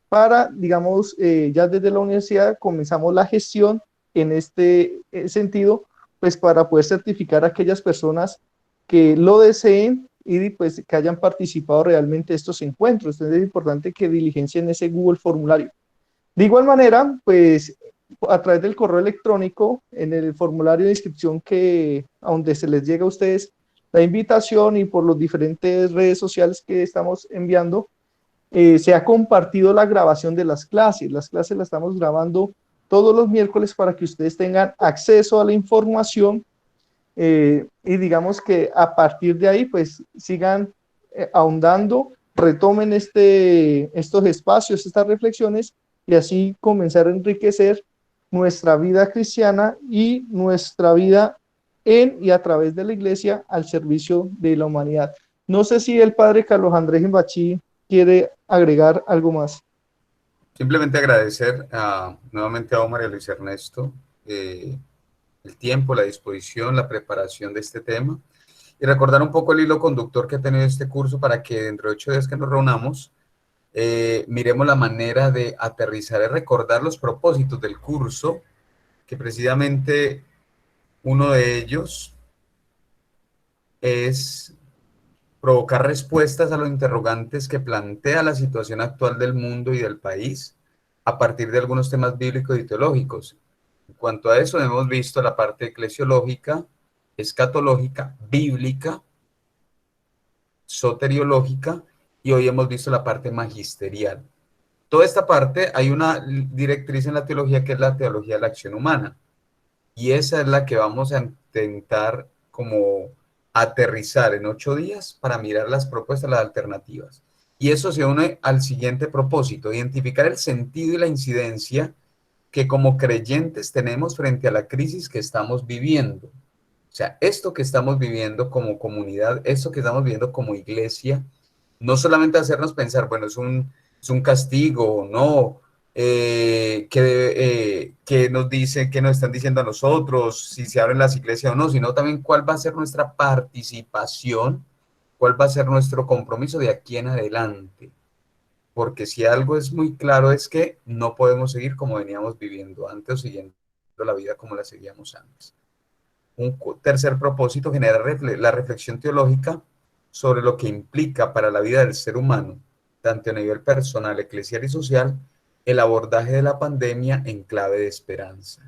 B: para, digamos, ya desde la universidad comenzamos la gestión en este sentido, pues para poder certificar a aquellas personas que lo deseen y pues que hayan participado realmente de estos encuentros. Entonces es importante que diligencien ese Google formulario. De igual manera, pues a través del correo electrónico, en el formulario de inscripción a donde se les llega a ustedes la invitación y por las diferentes redes sociales que estamos enviando, se ha compartido la grabación de las clases. Las clases las estamos grabando todos los miércoles para que ustedes tengan acceso a la información y digamos que a partir de ahí pues sigan ahondando, retomen estos espacios, estas reflexiones y así comenzar a enriquecer nuestra vida cristiana y nuestra vida en y a través de la iglesia al servicio de la humanidad. No sé si el padre Carlos Andrés Imbachí quiere agregar algo más.
A: Simplemente agradecer nuevamente a Omar y a Luis Ernesto el tiempo, la disposición, la preparación de este tema y recordar un poco el hilo conductor que ha tenido este curso para que dentro de 8 días que nos reunamos miremos la manera de aterrizar y recordar los propósitos del curso, que precisamente uno de ellos es provocar respuestas a los interrogantes que plantea la situación actual del mundo y del país a partir de algunos temas bíblicos y teológicos. En cuanto a eso, hemos visto la parte eclesiológica, escatológica, bíblica, soteriológica, y hoy hemos visto la parte magisterial. Toda esta parte, hay una directriz en la teología que es la teología de la acción humana, y esa es la que vamos a intentar como aterrizar en 8 días para mirar las propuestas, las alternativas. Y eso se une al siguiente propósito, identificar el sentido y la incidencia que como creyentes tenemos frente a la crisis que estamos viviendo. O sea, esto que estamos viviendo como comunidad, esto que estamos viviendo como iglesia, no solamente hacernos pensar, bueno, es un castigo, no, que nos dice, que nos están diciendo a nosotros, si se abren las iglesias o no, sino también cuál va a ser nuestra participación, cuál va a ser nuestro compromiso de aquí en adelante. Porque si algo es muy claro es que no podemos seguir como veníamos viviendo antes o siguiendo la vida como la seguíamos antes. Un tercer propósito, generar la reflexión teológica sobre lo que implica para la vida del ser humano, tanto a nivel personal, eclesial y social, el abordaje de la pandemia en clave de esperanza.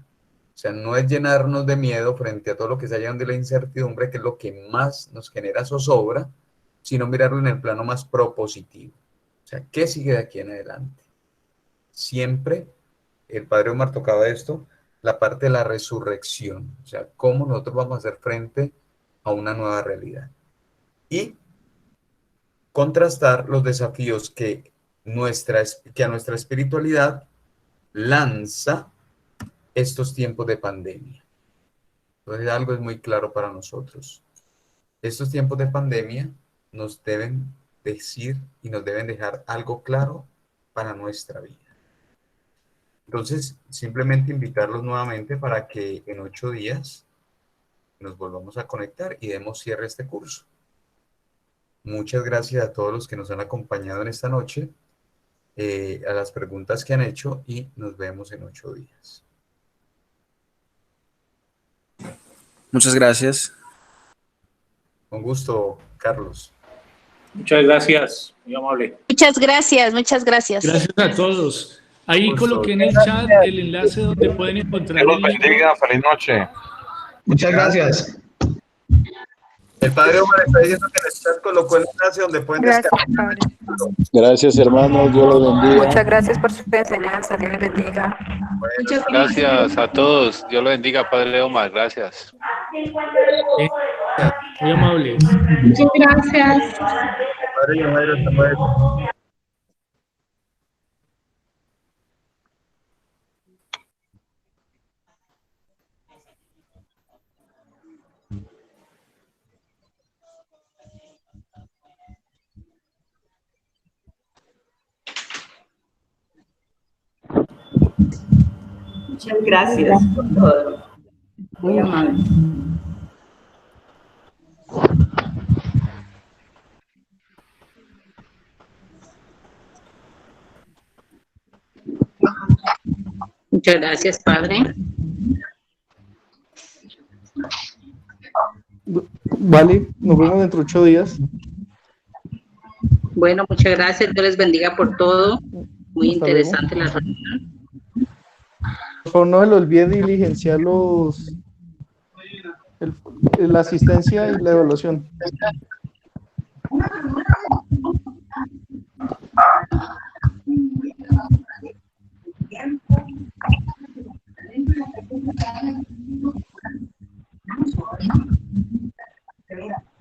A: O sea, no es llenarnos de miedo frente a todo lo que se halla de la incertidumbre, que es lo que más nos genera zozobra, sino mirarlo en el plano más propositivo. O sea, ¿qué sigue de aquí en adelante? Siempre, el padre Omar tocaba esto, la parte de la resurrección. O sea, cómo nosotros vamos a hacer frente a una nueva realidad. Y contrastar los desafíos que a nuestra espiritualidad lanza estos tiempos de pandemia. Entonces, algo es muy claro para nosotros. Estos tiempos de pandemia nos deben decir y nos deben dejar algo claro para nuestra vida. Entonces, simplemente invitarlos nuevamente para que en 8 días nos volvamos a conectar y demos cierre a este curso. Muchas gracias a todos los que nos han acompañado en esta noche, a las preguntas que han hecho y nos vemos en 8 días.
H: Muchas gracias.
A: Con gusto, Carlos.
C: Muchas gracias, muy amable.
I: Muchas gracias, muchas gracias.
G: Gracias a todos. Ahí coloqué en el chat el enlace donde pueden encontrar
D: Dios
G: el
D: los
G: link.
D: bendiga, feliz noche.
J: Muchas gracias.
A: El padre Omar está diciendo que en el chat colocó el enlace donde pueden descargar.
K: Gracias, hermanos. Dios los bendiga.
I: Muchas gracias por su enseñanza. Dios les bendiga.
A: Bueno,
L: Gracias a todos. Dios lo bendiga, Padre Omar. Gracias.
G: Muy amable.
I: Muchas gracias.
A: padre Omar, hasta luego.
M: Muchas gracias por todo. Muy amable.
I: Muchas gracias, padre.
B: Vale, nos vemos dentro de 8 días.
I: Bueno, muchas gracias. Dios les bendiga por todo. Muy
B: Hasta
I: interesante
B: luego.
I: la reunión.
B: Por favor, no se le olvide diligenciar la asistencia y la evaluación.